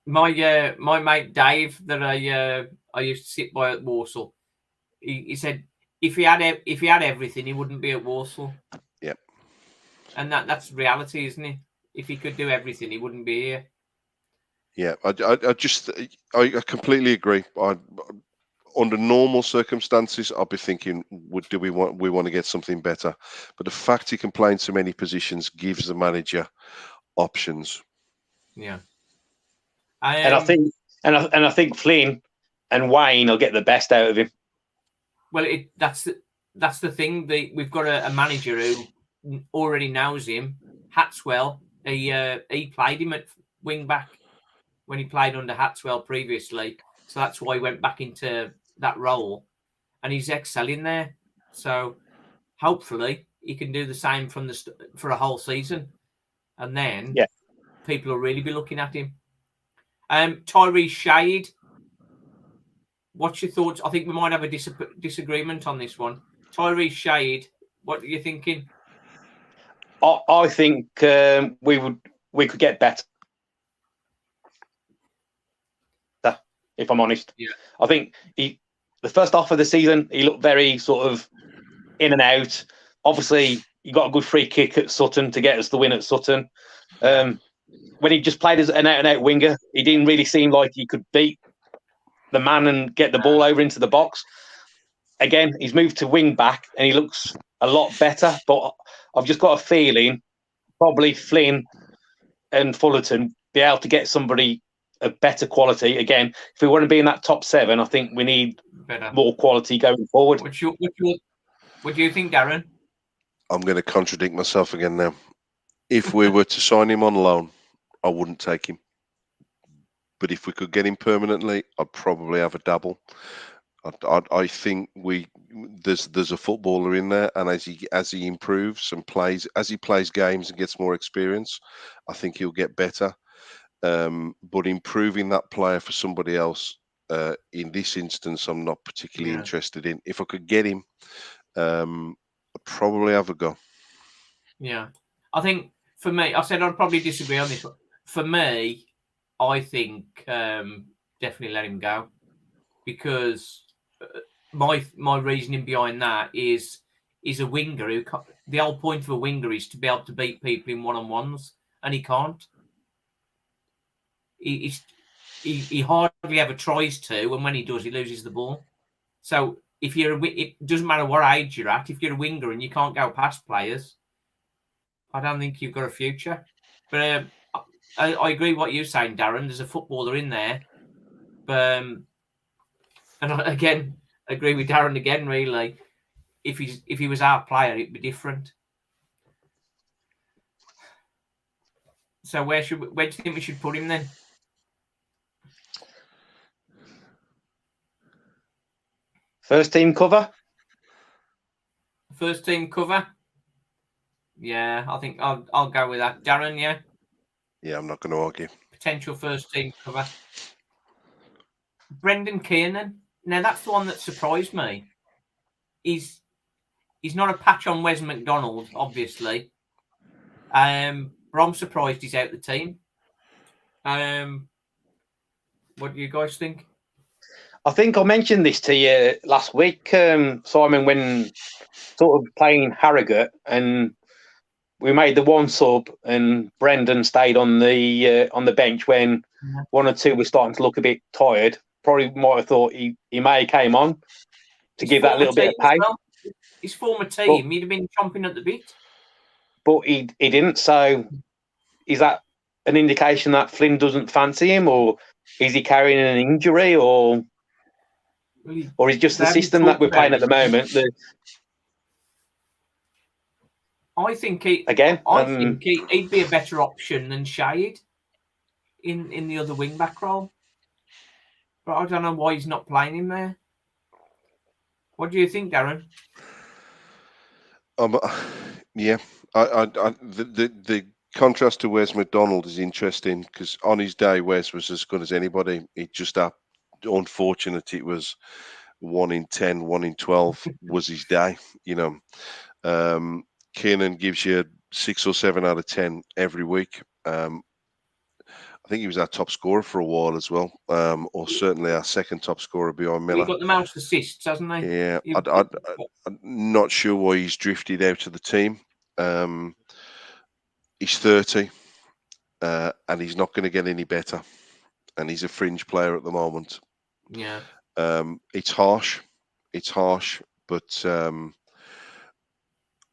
my mate Dave that I used to sit by at Walsall, he said if he had everything, he wouldn't be at Walsall. Yep. And that's reality, isn't it? If he could do everything, he wouldn't be here. Yeah, I completely agree. Under normal circumstances, I'll be thinking, we want to get something better? But the fact he can play in so many positions gives the manager options. Yeah, and I think Flynn and Wayne will get the best out of him. Well, that's the thing. We've got a manager who already knows him. Hatswell, he played him at wing back when he played under Hatswell previously, so that's why he went back into that role, and he's excelling there. So hopefully he can do the same for a whole season, and then people will really be looking at him. Tyrese Shade, what's your thoughts? I think we might have a disagreement on this one. Tyrese Shade, what are you thinking? I think we could get better. If I'm honest, I think the first half of the season he looked very sort of in and out. Obviously, he got a good free kick at Sutton to get us the win at Sutton. When he just played as an out-and-out winger, he didn't really seem like he could beat the man and get the ball over into the box. again, he's moved to wing back and he looks a lot better. But I've just got a feeling probably Flynn and Fullerton be able to get somebody of better quality. Again, if we want to be in that top 7, I think we need more quality going forward. What do you think, Darren? I'm going to contradict myself again now. If we were to sign him on loan, I wouldn't take him. But if we could get him permanently, I'd probably have a dabble. I think there's a footballer in there, and as he improves and plays, as he plays games and gets more experience, I think he'll get better. But improving that player for somebody else, in this instance, I'm not particularly interested in. If I could get him, I'd probably have a go. Yeah, I think for me, I said I'd probably disagree on this one. For me, I think definitely let him go, because my reasoning behind that is a winger who the whole point of a winger is to be able to beat people in one-on-ones, and he can't. He hardly ever tries to, and when he does, he loses the ball. So if it doesn't matter what age you're at, if you're a winger and you can't go past players, I don't think you've got a future. But I agree with what you're saying, Darren. There's a footballer in there. And I, again, agree with Darren again, really. If he was our player, it'd be different. So where do you think we should put him then? First team cover? First team cover? Yeah, I think I'll go with that. Darren, yeah? Yeah, I'm not going to argue. Potential first team cover. Brendan Kiernan. Now, that's the one that surprised me. He's not a patch on Wes McDonald, obviously. But I'm surprised he's out the team. What do you guys think? I think I mentioned this to you last week, Simon, when sort of playing Harrogate, and we made the one sub, and Brendan stayed on the bench when one or two were starting to look a bit tired. Probably might have thought he may have came on to give that little bit of pay. Well. His former team, he'd have been chomping at the bit. But he didn't. So is that an indication that Flynn doesn't fancy him, or is he carrying an injury, or is just the system that we're playing at the moment? I think he'd be a better option than Shade in the other wing back role. But I don't know why he's not playing him there. What do you think, Darren? Yeah, the contrast to Wes McDonald is interesting, because on his day, Wes was as good as anybody. It just unfortunate it was 1 in 10, 1 in 12 was his day. You know, Kiernan gives you 6 or 7 out of 10 every week. I think he was our top scorer for a while as well, or certainly our second top scorer behind Miller. He got the most assists, hasn't he? Yeah, I'm not sure why he's drifted out of the team. He's 30, and he's not going to get any better. And he's a fringe player at the moment. Yeah. It's harsh, but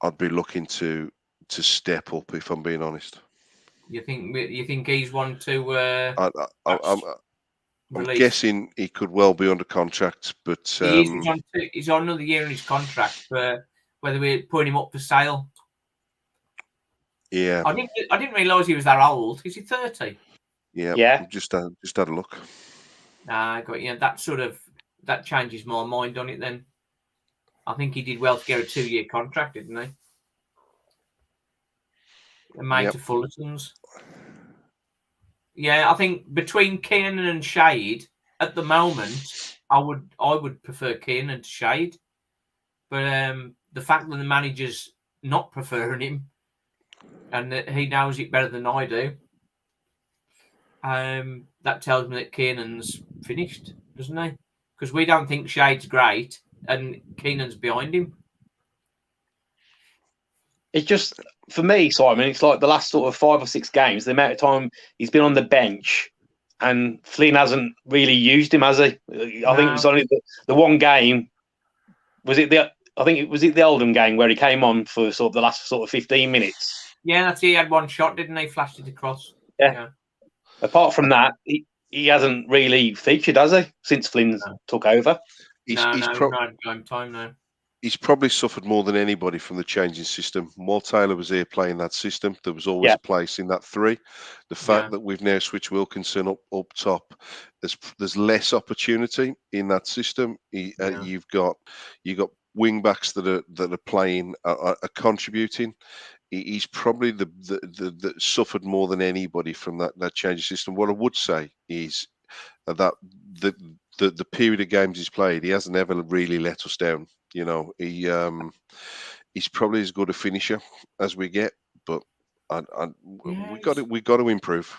I'd be looking to step up, if I'm being honest. You think he's one to? I'm guessing he could well be under contract, but he's on another year in his contract. But whether we're putting him up for sale, yeah, I didn't realise he was that old. Is he 30? Yeah. Just had a look. That changes my mind on it. Then I think he did well to get a 2-year contract, didn't he? A mate to Fullerton's. Yeah, I think between Kiernan and Shade at the moment, I would prefer Kiernan to Shade, but the fact that the manager's not preferring him and that he knows it better than I do, that tells me that Kiernan's finished, doesn't he? Because we don't think Shade's great and Kiernan's behind him. It's just, for me, Simon, it's like the last sort of 5 or 6 games, the amount of time he's been on the bench, and Flynn hasn't really used him, has he? I think it was only the one game was it the Oldham game where he came on for sort of the last sort of 15 minutes? Yeah, that's it. He had one shot, didn't he? Flashed it across. Yeah. Apart from that, he hasn't really featured, has he, since Flynn took over? Not time now. He's probably suffered more than anybody from the changing system. While Taylor was here playing that system, there was always a place in that three. The fact that we've now switched Wilkinson up top, there's less opportunity in that system. You've got wing backs that are playing, are contributing. He's probably the suffered more than anybody from that changing system. What I would say is that the period of games he's played, he hasn't ever really let us down. You know, he's probably as good a finisher as we get, but we got to improve.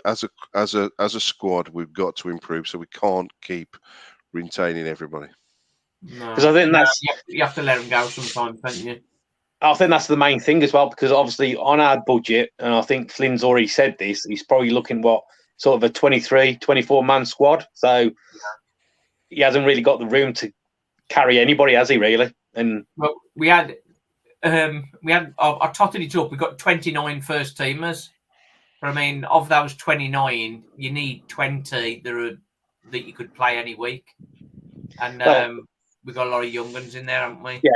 As a squad, we've got to improve. So we can't keep retaining everybody. No, because I think you have to let him go sometimes, don't you? I think that's the main thing as well, because obviously on our budget, and I think Flynn's already said this, he's probably looking sort of a 23, 24-man squad. So he hasn't really got the room to carry anybody, has he, really? And well, we had I totted it up. We got 29 first teamers, but I mean, of those 29, you need 20 that you could play any week, and we got a lot of young ones in there, haven't we? Yeah.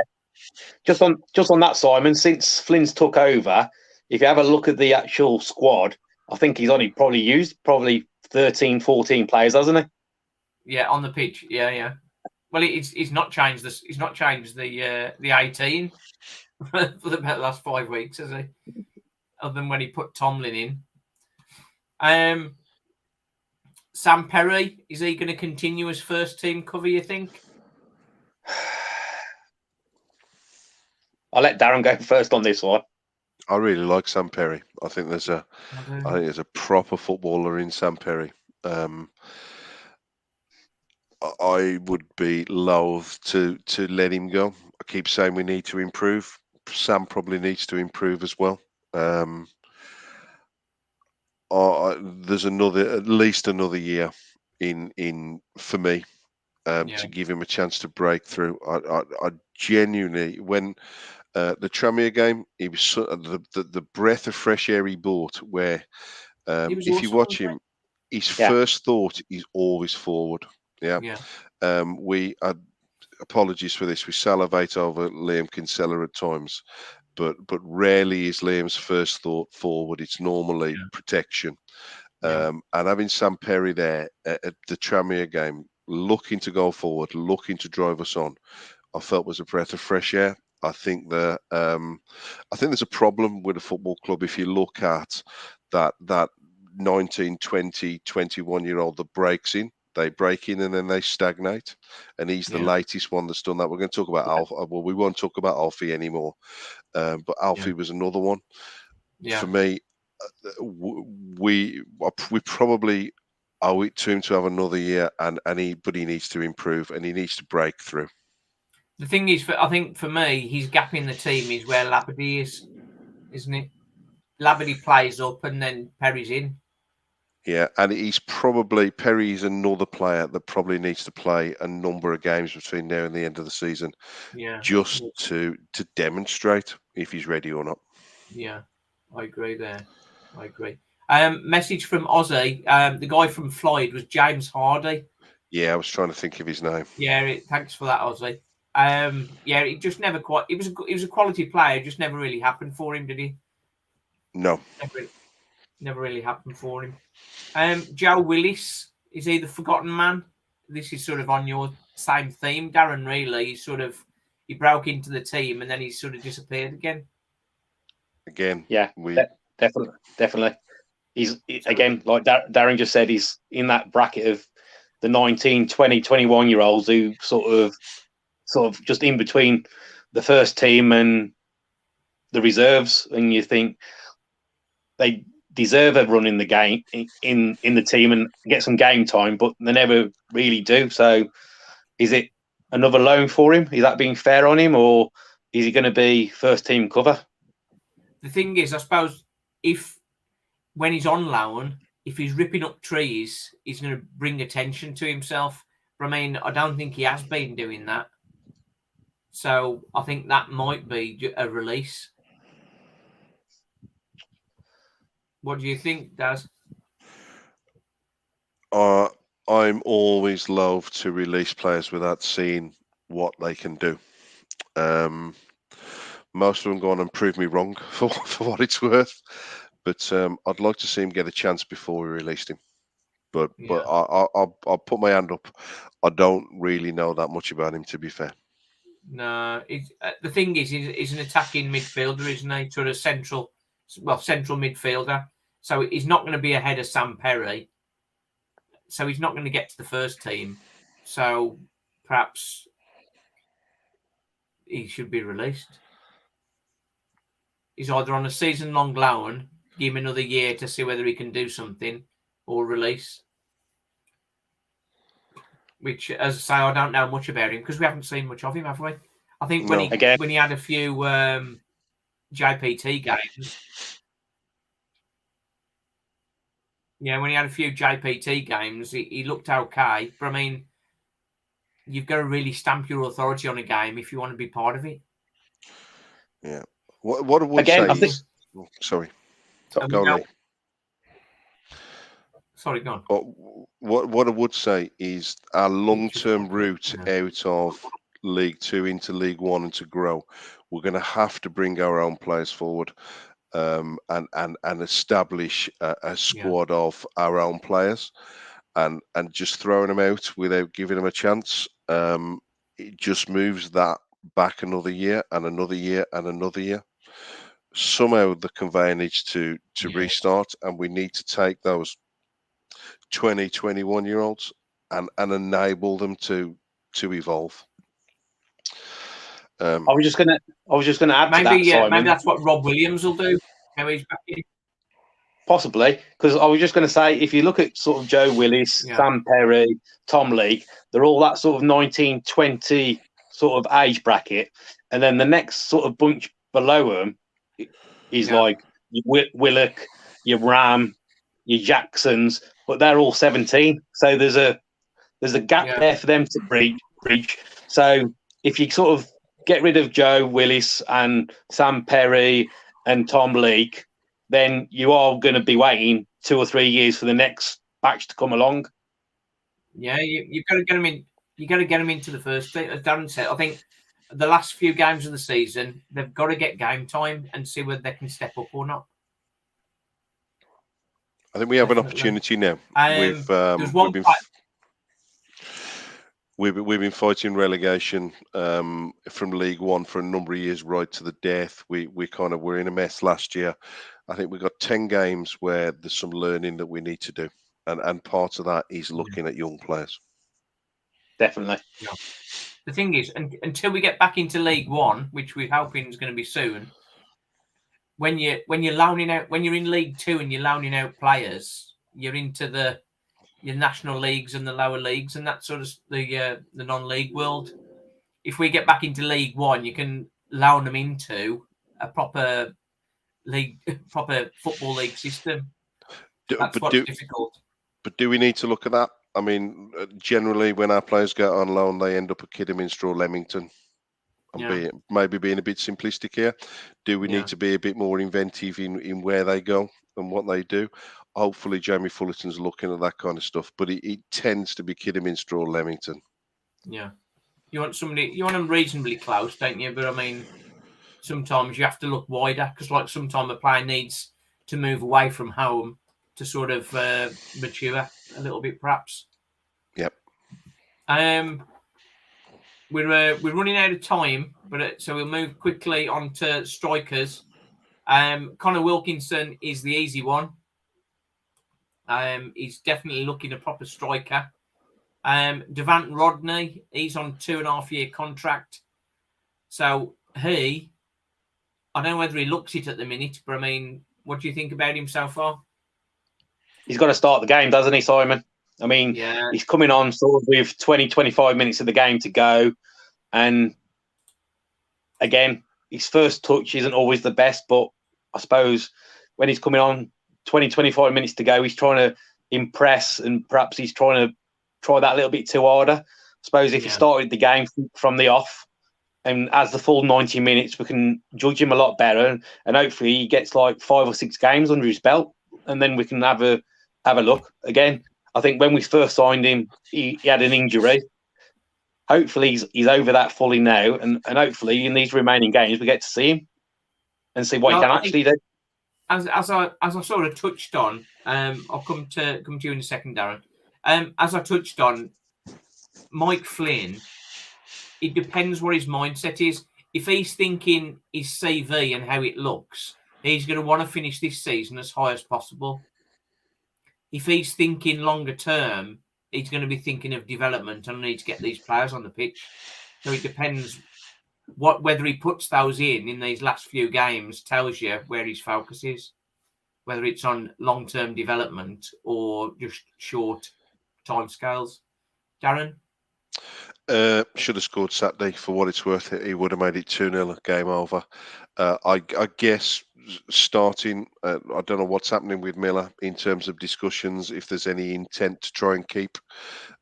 Just on that, Simon, since Flynn's took over, if you have a look at the actual squad, I think he's only probably used 13, 14 players, hasn't he? Yeah, on the pitch. Yeah. Well, he's not changed this. He's not changed the 18 for the last 5 weeks, has he? Other than when he put Tomlin in. Sam Perry, is he going to continue as first team cover, you think? I'll let Darren go first on this one. I really like Sam Perry. I think there's a proper footballer in Sam Perry. I would be loath to let him go. I keep saying we need to improve. Sam probably needs to improve as well. There's at least another year in for me to give him a chance to break through. I genuinely, when the Tranmere game, he was the breath of fresh air he brought. Where if you watch him, his first thought is always forward. We apologies for this. We salivate over Liam Kinsella at times, but rarely is Liam's first thought forward. It's normally protection. And having Sam Perry there at the Tranmere game, looking to go forward, looking to drive us on, I felt was a breath of fresh air. I think there's a problem with a football club if you look at that 19, 20, 21-year-old that breaks in. They break in and then they stagnate, and he's the latest one that's done that. We're going to talk about Alfie. Well, we won't talk about Alfie anymore, but Alfie was another one. For me, we probably owe it to him to have another year, but he needs to improve and he needs to break through. The thing is, I think for me, his gap in the team is where Labadie is, isn't it? Labadie plays up and then Perry's in. Yeah, and Perry's another player that probably needs to play a number of games between now and the end of the season, just to demonstrate if he's ready or not. Yeah, I agree there. I agree. Message from Ozzy. The guy from Floyd was James Hardy. Yeah, I was trying to think of his name. Yeah, thanks for that, Ozzy. It just never quite. He was a quality player. It just never really happened for him, did he? No, never really happened for him. Joe Willis, is he the forgotten man? This is sort of on your same theme, Darren. Really, he broke into the team and then he sort of disappeared again. Definitely. He's again, like Darren just said, he's in that bracket of the 19, 20, 21-year-olds who sort of just in between the first team and the reserves, and you think they deserve a run in the game in the team and get some game time, but they never really do. So is it another loan for him? Is that being fair on him, or is he going to be first team cover? The thing is, I suppose when he's on loan, if he's ripping up trees, he's going to bring attention to himself. But I mean, I don't think he has been doing that. So I think that might be a release. What do you think, Daz? I'm always loath to release players without seeing what they can do. Most of them go on and prove me wrong for what it's worth, but I'd like to see him get a chance before we released him. But I'll put my hand up. I don't really know that much about him, to be fair. No, the thing is, he's an attacking midfielder, isn't he? Sort of central midfielder. So he's not going to be ahead of Sam Perry. So he's not going to get to the first team. So perhaps he should be released. He's either on a season-long loan, give him another year to see whether he can do something, or release. Which, as I say, I don't know much about him because we haven't seen much of him, have we? I think when he had a few JPT games, when he had a few JPT games, he looked okay. But I mean, you've got to really stamp your authority on a game if you want to be part of it. Yeah. What I would say is, sorry, go on. Sorry, go on. What I would say is our long-term route out of League Two into League One and to grow, we're going to have to bring our own players forward and establish a squad of our own players, and just throwing them out without giving them a chance, it just moves that back another year and another year and another year. Somehow the conveyor needs to restart, and we need to take those 20, 21-year-olds and enable them to evolve. I was just gonna add to that, Simon. Maybe that's what Rob Williams will do. Now he's back in. Possibly, because I was just going to say, if you look at sort of Joe Willis, Sam Perry, Tom Leake, they're all that sort of 19, 20 sort of age bracket, and then the next sort of bunch below them is like your Willock, your Ram, your Jacksons, but they're all 17. So there's a gap there for them to breach. So if you sort of get rid of Joe Willis and Sam Perry and Tom Leake, then you are going to be waiting 2 or 3 years for the next batch to come along. Yeah, you've got to get them in. You got to get them into the first team. As Darren said, I think the last few games of the season, they've got to get game time and see whether they can step up or not. I think we have an opportunity now. We've been fighting relegation from League One for a number of years, right to the death. We kind of were in a mess last year. I think we've got 10 games where there's some learning that we need to do, and part of that is looking at young players. Definitely. Yeah. The thing is, until we get back into League One, which we're hoping is going to be soon, when you're loaning out, when you're in League Two and you're loaning out players, you're into your national leagues and the lower leagues and that sort of the non-league world. If we get back into League One, you can loan them into a proper football league system. That's what's difficult. But do we need to look at that? I mean, generally, when our players go on loan, they end up at Kidderminster or Leamington. Maybe being a bit simplistic here. Do we need to be a bit more inventive in where they go and what they do? Hopefully, Jamie Fullerton's looking at that kind of stuff, but it tends to be Kidderminster or Leamington. Yeah, you want them reasonably close, don't you? But I mean, sometimes you have to look wider because, like, sometimes a player needs to move away from home to sort of mature a little bit, perhaps. Yep. We're running out of time, but so we'll move quickly on to strikers. Connor Wilkinson is the easy one. He's definitely looking a proper striker. Devant Rodney, he's on 2.5-year contract. So I don't know whether he looks it at the minute, but I mean, what do you think about him so far? He's got to start the game, doesn't he, Simon? I mean, he's coming on sort of with 20, 25 minutes of the game to go. And again, his first touch isn't always the best, but I suppose when he's coming on 20, 25 minutes to go, he's trying to impress and perhaps he's trying to try that a little bit too harder. I suppose if he started the game from the off and as the full 90 minutes, we can judge him a lot better, and hopefully he gets like 5 or 6 games under his belt, and then we can have a look again. I think when we first signed him, he had an injury. Hopefully he's over that fully now, and hopefully in these remaining games we get to see him and see what he can actually do. As I sort of touched on, I'll come to you in a second, Darren. As I touched on, Mike Flynn, it depends what his mindset is. If he's thinking his CV and how it looks, he's going to want to finish this season as high as possible. If he's thinking longer term, he's going to be thinking of development and I need to get these players on the pitch. So it depends whether he puts those in these last few games tells you where his focus is, whether it's on long-term development or just short timescales. Darren? Should have scored Saturday. For what it's worth, he would have made it 2-0, game over. I guess starting, I don't know what's happening with Miller in terms of discussions, if there's any intent to try and keep.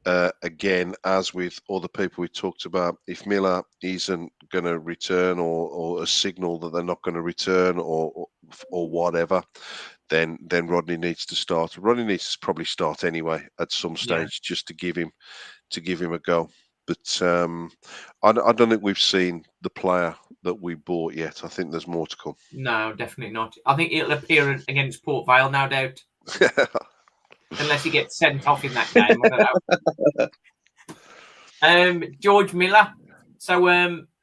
Again, as with other people we talked about, if Miller isn't going to return or a signal that they're not going to return or whatever, then Rodney needs to start. Rodney needs to probably start anyway at some stage, just to give him a go. But I don't think we've seen the player that we bought yet. I think there's more to come. No, definitely not. I think it'll appear against Port Vale, no doubt. Unless he gets sent off in that game. I don't know. George Miller. So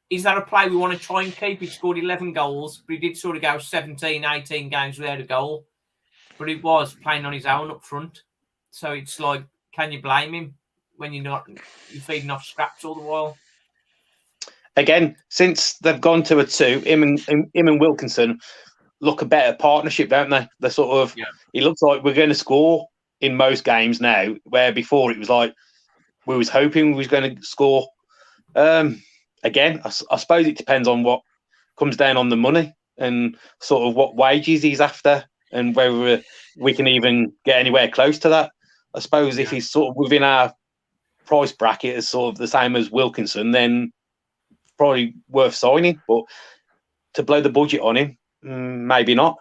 is that a play we want to try and keep? He scored 11 goals, but he did sort of go 17, 18 games without a goal. But he was playing on his own up front. So it's like, can you blame him when you're feeding off scraps all the while? Again, since they've gone to a 2, him and Wilkinson look a better partnership, don't they? They're sort of. Yeah. It looks like we're going to score in most games now, where before it was like we was hoping we was going to score. Again, I suppose it depends on what comes down on the money and sort of what wages he's after, and whether we can even get anywhere close to that. I suppose if he's sort of within our price bracket, as sort of the same as Wilkinson, then probably worth signing. But to blow the budget on him, maybe not.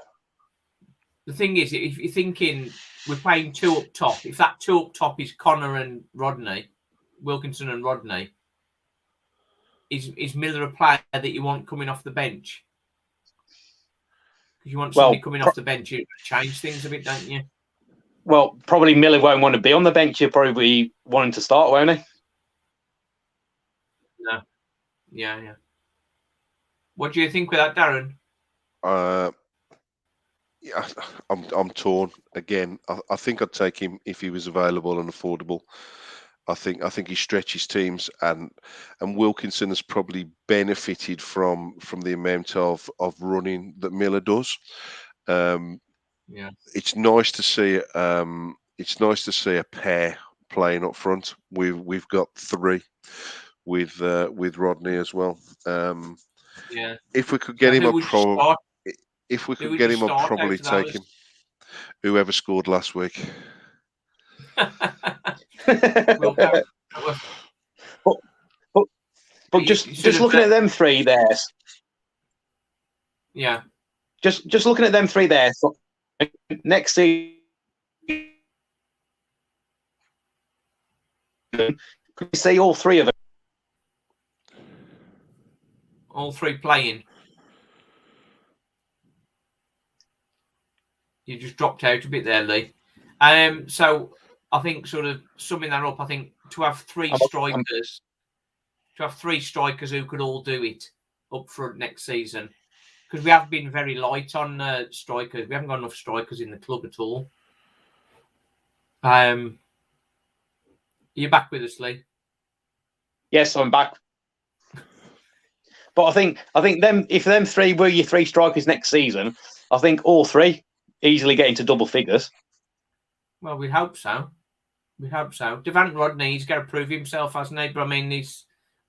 The thing is, if you're thinking we're playing 2 up top, if that 2 up top is Connor and Rodney, Wilkinson and Rodney, is Miller a player that you want coming off the bench? Because you want somebody coming off the bench, you change things a bit, don't you? Well, probably Miller won't want to be on the bench. He'll probably want him to start, won't he? No. Yeah. What do you think with that, Darren? Yeah, I'm torn again. I think I'd take him if he was available and affordable. I think he stretches teams, and Wilkinson has probably benefited from the amount of running that Miller does. It's nice to see. It's nice to see a pair playing up front. We've got 3 with Rodney as well. If we could get him, if we could get him, I'd probably take him. Whoever scored last week. But just looking at them 3 there. Yeah. Just looking at them 3 there. So next season, could we see all 3 of them? All 3 playing. You just dropped out a bit there, Lee. So I think sort of summing that up, I think to have 3 strikers who could all do it up front next season, because we have been very light on strikers. We haven't got enough strikers in the club at all. You're back with us, Lee? Yes, I'm back. But I think them, if them 3 were your 3 strikers next season, I think all 3 easily get into double figures. Well, we hope so. Devant Rodney, he's got to prove himself, hasn't he? But I mean,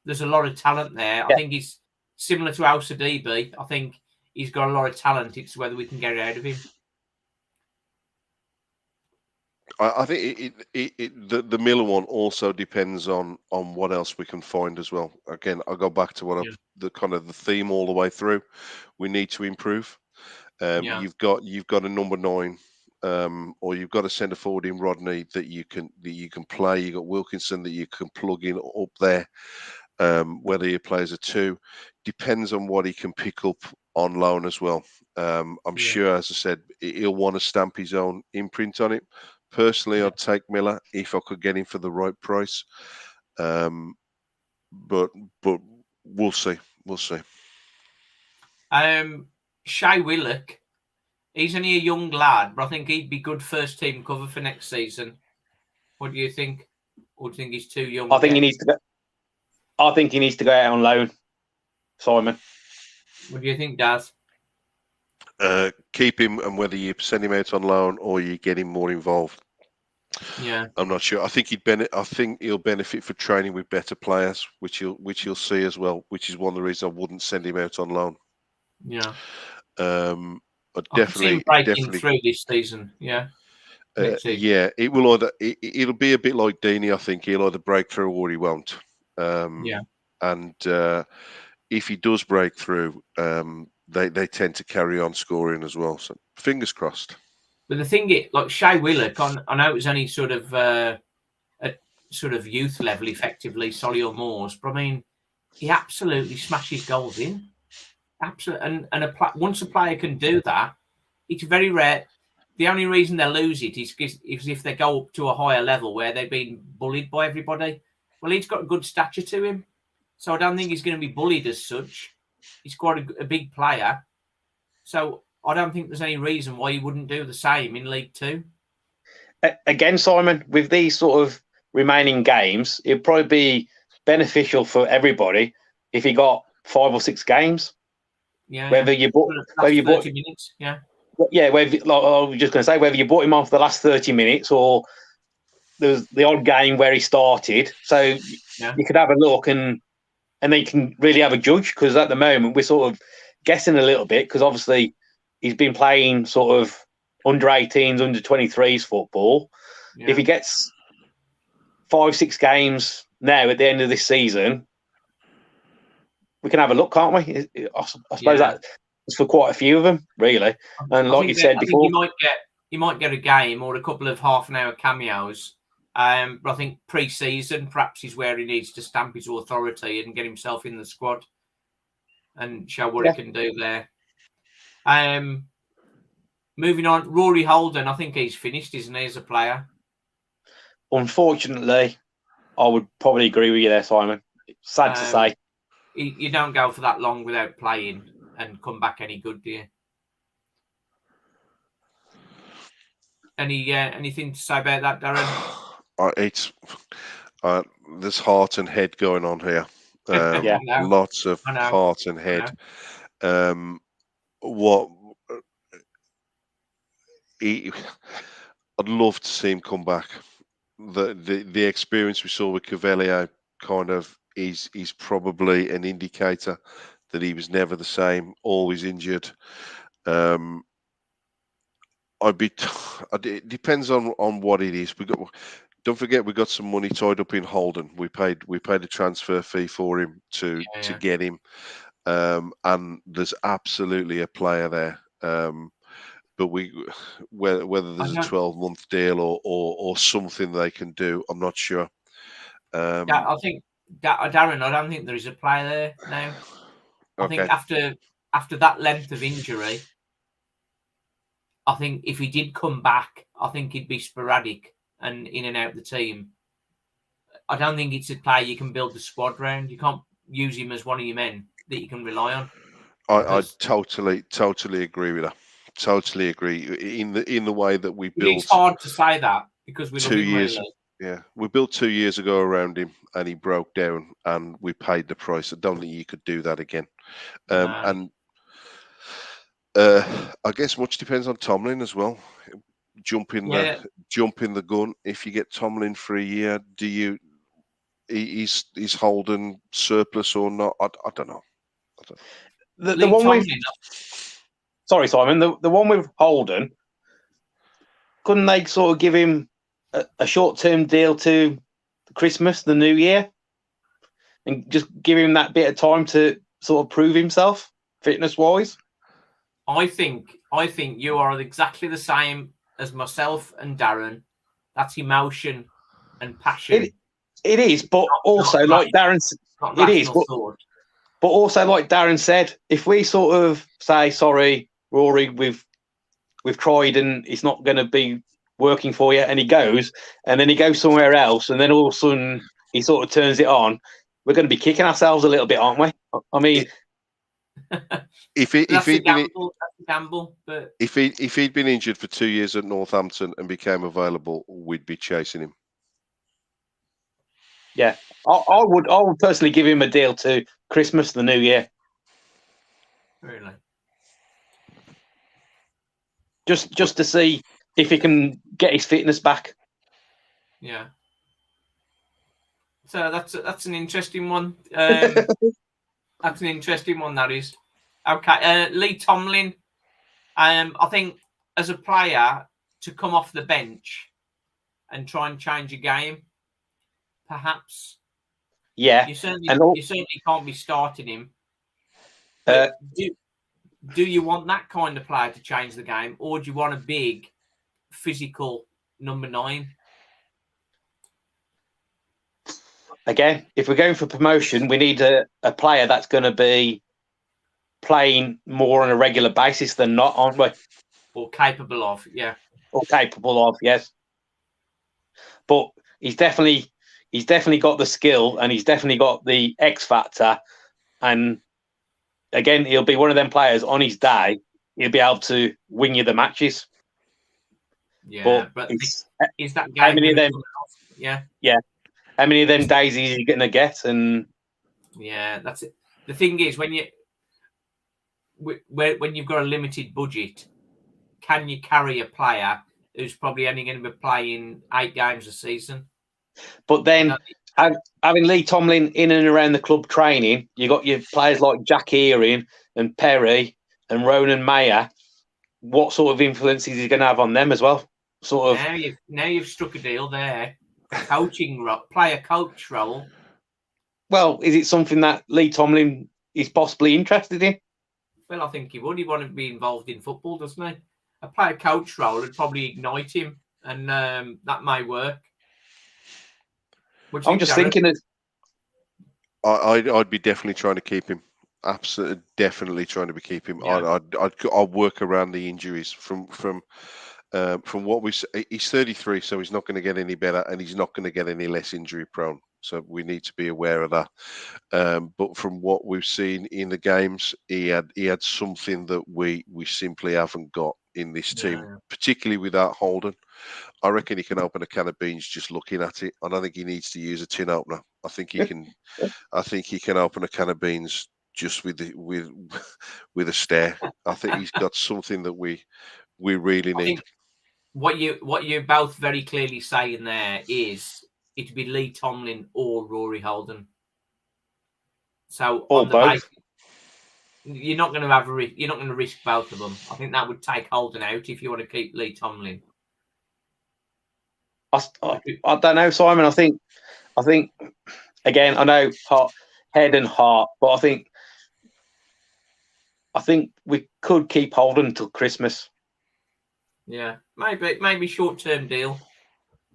there's a lot of talent there. I think he's similar to Alsa DB. I think he's got a lot of talent. It's whether we can get it out of him. I think the Miller one also depends on what else we can find as well. Again, I'll go back to what the kind of the theme all the way through. We need to improve. You've got a number 9, or you've got a centre forward in Rodney that you can play. You've got Wilkinson that you can plug in up there. Whether he plays a 2 depends on what he can pick up on loan as well. I'm sure, as I said, he'll want to stamp his own imprint on it. Personally, I'd take Miller if I could get him for the right price. But we'll see. We'll see. Shea Willock, he's only a young lad, but I think he'd be good first team cover for next season. What do you think? Or do you think he's too young? I think he needs to go. I think he needs to go out on loan, Simon. What do you think, Daz? Keep him, and whether you send him out on loan or you get him more involved. Yeah, I'm not sure. I think he'll benefit for training with better players, which you'll see as well. Which is one of the reasons I wouldn't send him out on loan. Yeah. I could see him breaking through this season. Yeah. Yeah, it will either. It'll be a bit like Deeney. I think he'll either break through or he won't. And if he does break through, they tend to carry on scoring as well. So fingers crossed. But the thing is, like Shea Willock, I know it was only sort of at sort of youth level, effectively, Solihull Moors, but I mean, he absolutely smashes goals in. Absolutely, and once a player can do that, it's very rare. The only reason they lose it is if they go up to a higher level where they've been bullied by everybody. Well, he's got a good stature to him, so I don't think he's going to be bullied as such. He's quite a big player, so I don't think there's any reason why he wouldn't do the same in League Two. Again, Simon, with these sort of remaining games, it'd probably be beneficial for everybody if he got 5 or 6 games. Yeah. Whether you bought 30 minutes, yeah. Yeah, I was just going to say, whether you bought him on for the last 30 minutes or there was the odd game where he started. So you could have a look and then you can really have a judge, because at the moment we're sort of guessing a little bit, because obviously he's been playing sort of under 18s, under 23s football. Yeah. If he gets 5, 6 games now at the end of this season, we can have a look, can't we? I suppose that's for quite a few of them, really. And like you said before, you might get a game or a couple of half-an-hour cameos. But I think pre-season perhaps is where he needs to stamp his authority and get himself in the squad and show what he can do there. Moving on, Rory Holden, I think he's finished, isn't he, as a player? Unfortunately, I would probably agree with you there, Simon. Sad to say. You don't go for that long without playing and come back any good, do you? Anything to say about that, Darren? There's heart and head going on here. Lots of heart and head. I'd love to see him come back. The experience we saw with Cavalier kind of is probably an indicator that he was never the same, always injured. It depends on what it is. Don't forget we got some money tied up in Holden. We paid a transfer fee for him to get him, and there's absolutely a player there. But whether there's a 12-month deal or something they can do, I'm not sure. I think Darren, I don't think there is a player there now. I think after that length of injury, I think if he did come back, I think he'd be sporadic and in and out the team. I don't think it's a player you can build the squad around. You can't use him as one of your men that you can rely on. I totally agree with that. Totally agree. In the way that we built. It's hard to say that because we 2 years. Yeah, we built 2 years ago around him, and he broke down, and we paid the price. I don't think you could do that again. And I guess much depends on Tomlin as well. Jumping the gun. If you get Tomlin for a year, is Holden surplus or not? I don't know. The one with sorry, Simon. The one with Holden, couldn't they sort of give him a short-term deal to Christmas, the New Year, and just give him that bit of time to sort of prove himself, fitness-wise. I think you are exactly the same as myself and Darren. That's emotion and passion. It is, but also like Darren, it is, but also like Darren said, if we sort of say, sorry, Rory, we've tried and it's not going to be working for you, and he goes somewhere else, and then all of a sudden he sort of turns it on, we're going to be kicking ourselves a little bit, aren't we? I mean, if he'd been injured for 2 years at Northampton and became available, we'd be chasing him. Yeah, I would personally give him a deal to Christmas, the New Year. Really? Just to see if he can get his fitness back. Yeah. So that's an interesting one. That's an interesting one, that is. Okay, Lee Tomlin. I think as a player to come off the bench and try and change a game, perhaps. Yeah. You certainly can't be starting him. But do you want that kind of player to change the game, or do you want a big, physical number 9? Again, if we're going for promotion, we need a player that's going to be playing more on a regular basis than not, aren't we? Or capable of, yeah. Or capable of, yes. But he's definitely got the skill, and he's definitely got the X factor. And again, he'll be one of them players on his day. He'll be able to win you the matches. Yeah, but is that game? How many of them? Yeah. How many of them days is he going to get? And yeah, that's it. The thing is, when you've got a limited budget, can you carry a player who's probably only going to be playing 8 games a season? But then, having Lee Tomlin in and around the club training, you got your players like Jack Earing and Perry and Ronan Mayer. What sort of influence is he going to have on them as well? Now you've struck a deal there. Player coach role. Well, is it something that Lee Tomlin is possibly interested in? Well, I think he would. He want to be involved in football, doesn't he? A player coach role would probably ignite him, and that may work. I'm just thinking that I'd be definitely trying to keep him. Absolutely, definitely trying to keep him. Yeah. I'll work around the injuries from what he's 33, so he's not going to get any better, and he's not going to get any less injury prone. So we need to be aware of that. But from what we've seen in the games, he had something that we simply haven't got in this team, particularly without Holden. I reckon he can open a can of beans just looking at it. I don't think he needs to use a tin opener. I think he can. I think he can open a can of beans just with a stare. I think he's got something that we really need. What you're both very clearly saying there is it'd be Lee Tomlin or Rory Holden. So or both. You're not going to risk both of them. I think that would take Holden out if you want to keep Lee Tomlin. I don't know, Simon. I think again, I know head and heart, but I think we could keep Holden until Christmas. Yeah, maybe short-term deal.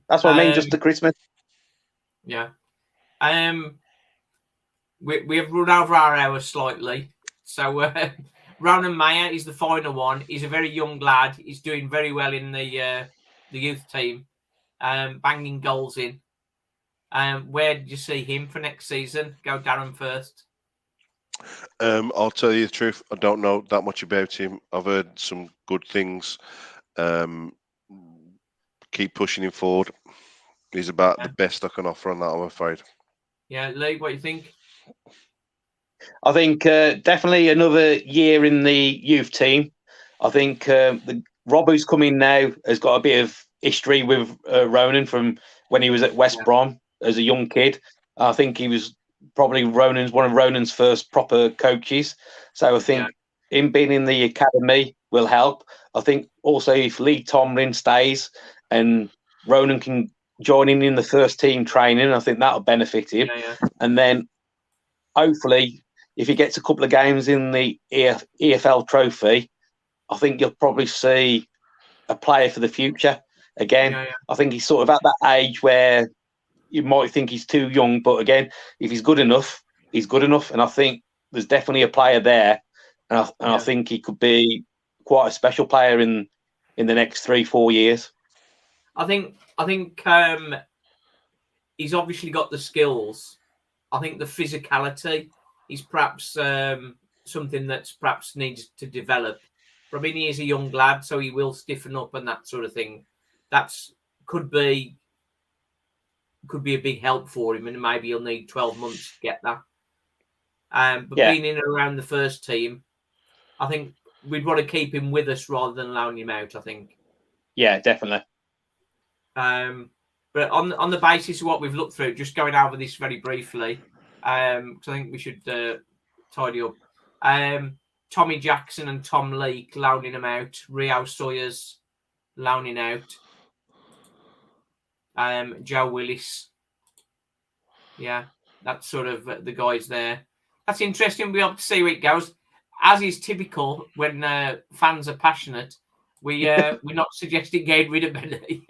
That's what I mean, just to Christmas. Yeah. We have run over our hour slightly. So Ronan Mayer is the final one. He's a very young lad. He's doing very well in the youth team, banging goals in. Where did you see him for next season? Go Darren first. I'll tell you the truth. I don't know that much about him. I've heard some good things. Keep pushing him forward. He's about the best I can offer on that, I'm afraid. Yeah, Lee, what do you think? I think definitely another year in the youth team. I think the Rob who's coming now has got a bit of history with Ronan from when he was at West Brom as a young kid. I think he was probably one of Ronan's first proper coaches. So I think him being in the academy will help. I think also if Lee Tomlin stays and Ronan can join in the first team training. I think that'll benefit him. Yeah. And then hopefully, if he gets a couple of games in the EFL Trophy, I think you'll probably see a player for the future again. Yeah. I think he's sort of at that age where you might think he's too young, but again, if he's good enough, he's good enough. And I think there's definitely a player there, and I think he could be quite a special player in the next 3-4 years. I think he's obviously got the skills. I think the physicality is perhaps something that's perhaps needs to develop. But I mean, he is a young lad, so he will stiffen up and that sort of thing. That's could be a big help for him, and maybe he'll need 12 months to get that. But being in and around the first team, I think we'd want to keep him with us rather than allowing him out, I think. Yeah, definitely. But on the basis of what we've looked through, just going over this very briefly, because I think we should tidy up. Tommy Jackson and Tom Leake loaning him out. Rio Sawyers loaning out. Joe Willis. Yeah, that's sort of the guys there. That's interesting. We'll be able to see where it goes. As is typical when fans are passionate, we're not suggesting getting rid of Benny.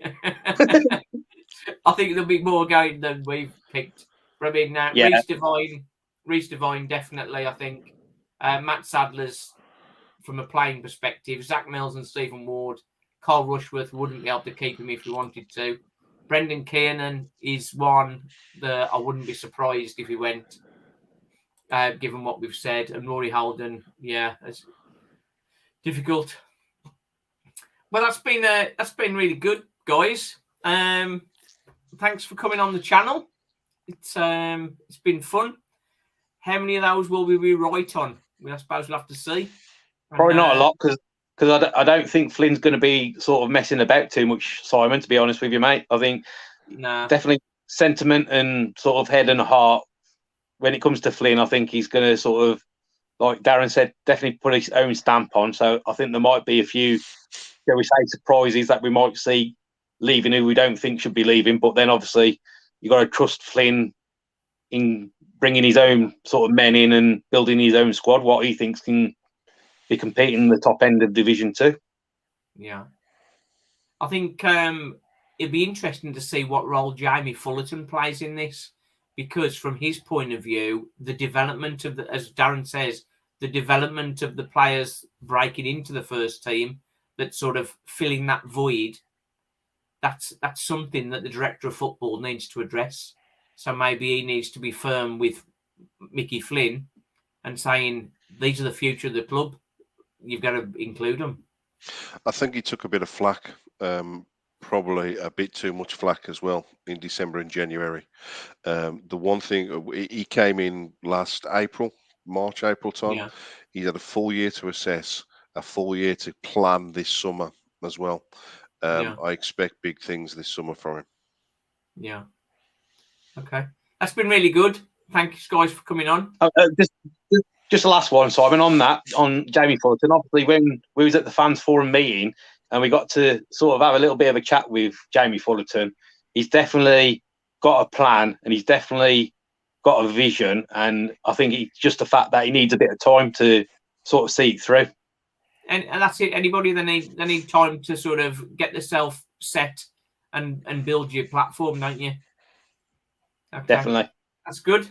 I think there'll be more going than we've picked. But I mean, Reece Devine, definitely, I think. Matt Sadler's, from a playing perspective, Zach Mills and Stephen Ward. Carl Rushworth wouldn't be able to keep him if he wanted to. Brendan Kiernan is one that I wouldn't be surprised if he went, given what we've said. And Rory Holden, it's difficult. Well, that's been really good, guys. Thanks for coming on the channel. It's been fun. How many of those will we be right on? I suppose we'll have to see. Probably not a lot because I don't think Flynn's going to be sort of messing about too much, Simon, to be honest with you, mate. I think definitely sentiment and sort of head and heart when it comes to Flynn. I think he's going to sort of, like Darren said, definitely put his own stamp on. So I think there might be a few, shall we say, surprises that we might see leaving who we don't think should be leaving. But then obviously you've got to trust Flynn in bringing his own sort of men in and building his own squad, what he thinks can be competing in the top end of Division 2. Yeah. I think it'd be interesting to see what role Jamie Fullerton plays in this, because from his point of view, the development of as Darren says, the development of the players breaking into the first team, that's sort of filling that void, that's something that the director of football needs to address. So maybe he needs to be firm with Mickey Flynn and saying, these are the future of the club. You've got to include them. I think he took a bit of flack, probably a bit too much flack as well in December and January. The one thing, he came in last March, April time. Yeah. He's had a full year to assess, a full year to plan this summer as well. I expect big things this summer from him. Yeah. Okay. That's been really good. Thanks, guys, for coming on. Just the last one, Simon, on Jamie Fullerton. Obviously, when we was at the Fans Forum meeting and we got to sort of have a little bit of a chat with Jamie Fullerton, he's definitely got a plan and he's definitely got a vision. And I think it's just the fact that he needs a bit of time to sort of see it through. And that's it. Anybody that need time to sort of get themselves set and build your platform, don't you? Okay. Definitely. That's good.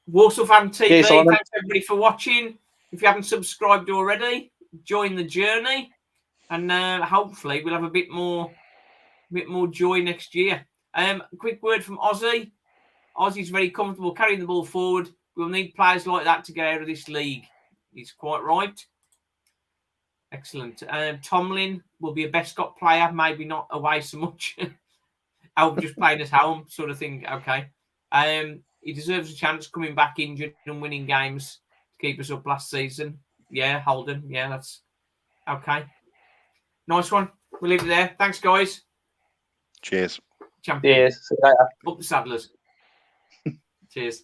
Walsall Fan TV, Cheers, Simon. Thanks everybody for watching. If you haven't subscribed already, join the journey, and hopefully we'll have a bit more joy next year. Quick word from Ozzy. Ozzy's very comfortable carrying the ball forward. We'll need players like that to get out of this league. He's quite right. Excellent. Tomlin will be a Bescott player, maybe not away so much. I'll just playing at home, sort of thing. Okay. He deserves a chance coming back injured and winning games to keep us up last season. Yeah, Holden. Yeah, that's okay. Nice one. We'll leave it there. Thanks, guys. Cheers. Champion. Cheers. See you later. Up the Saddlers. Cheers.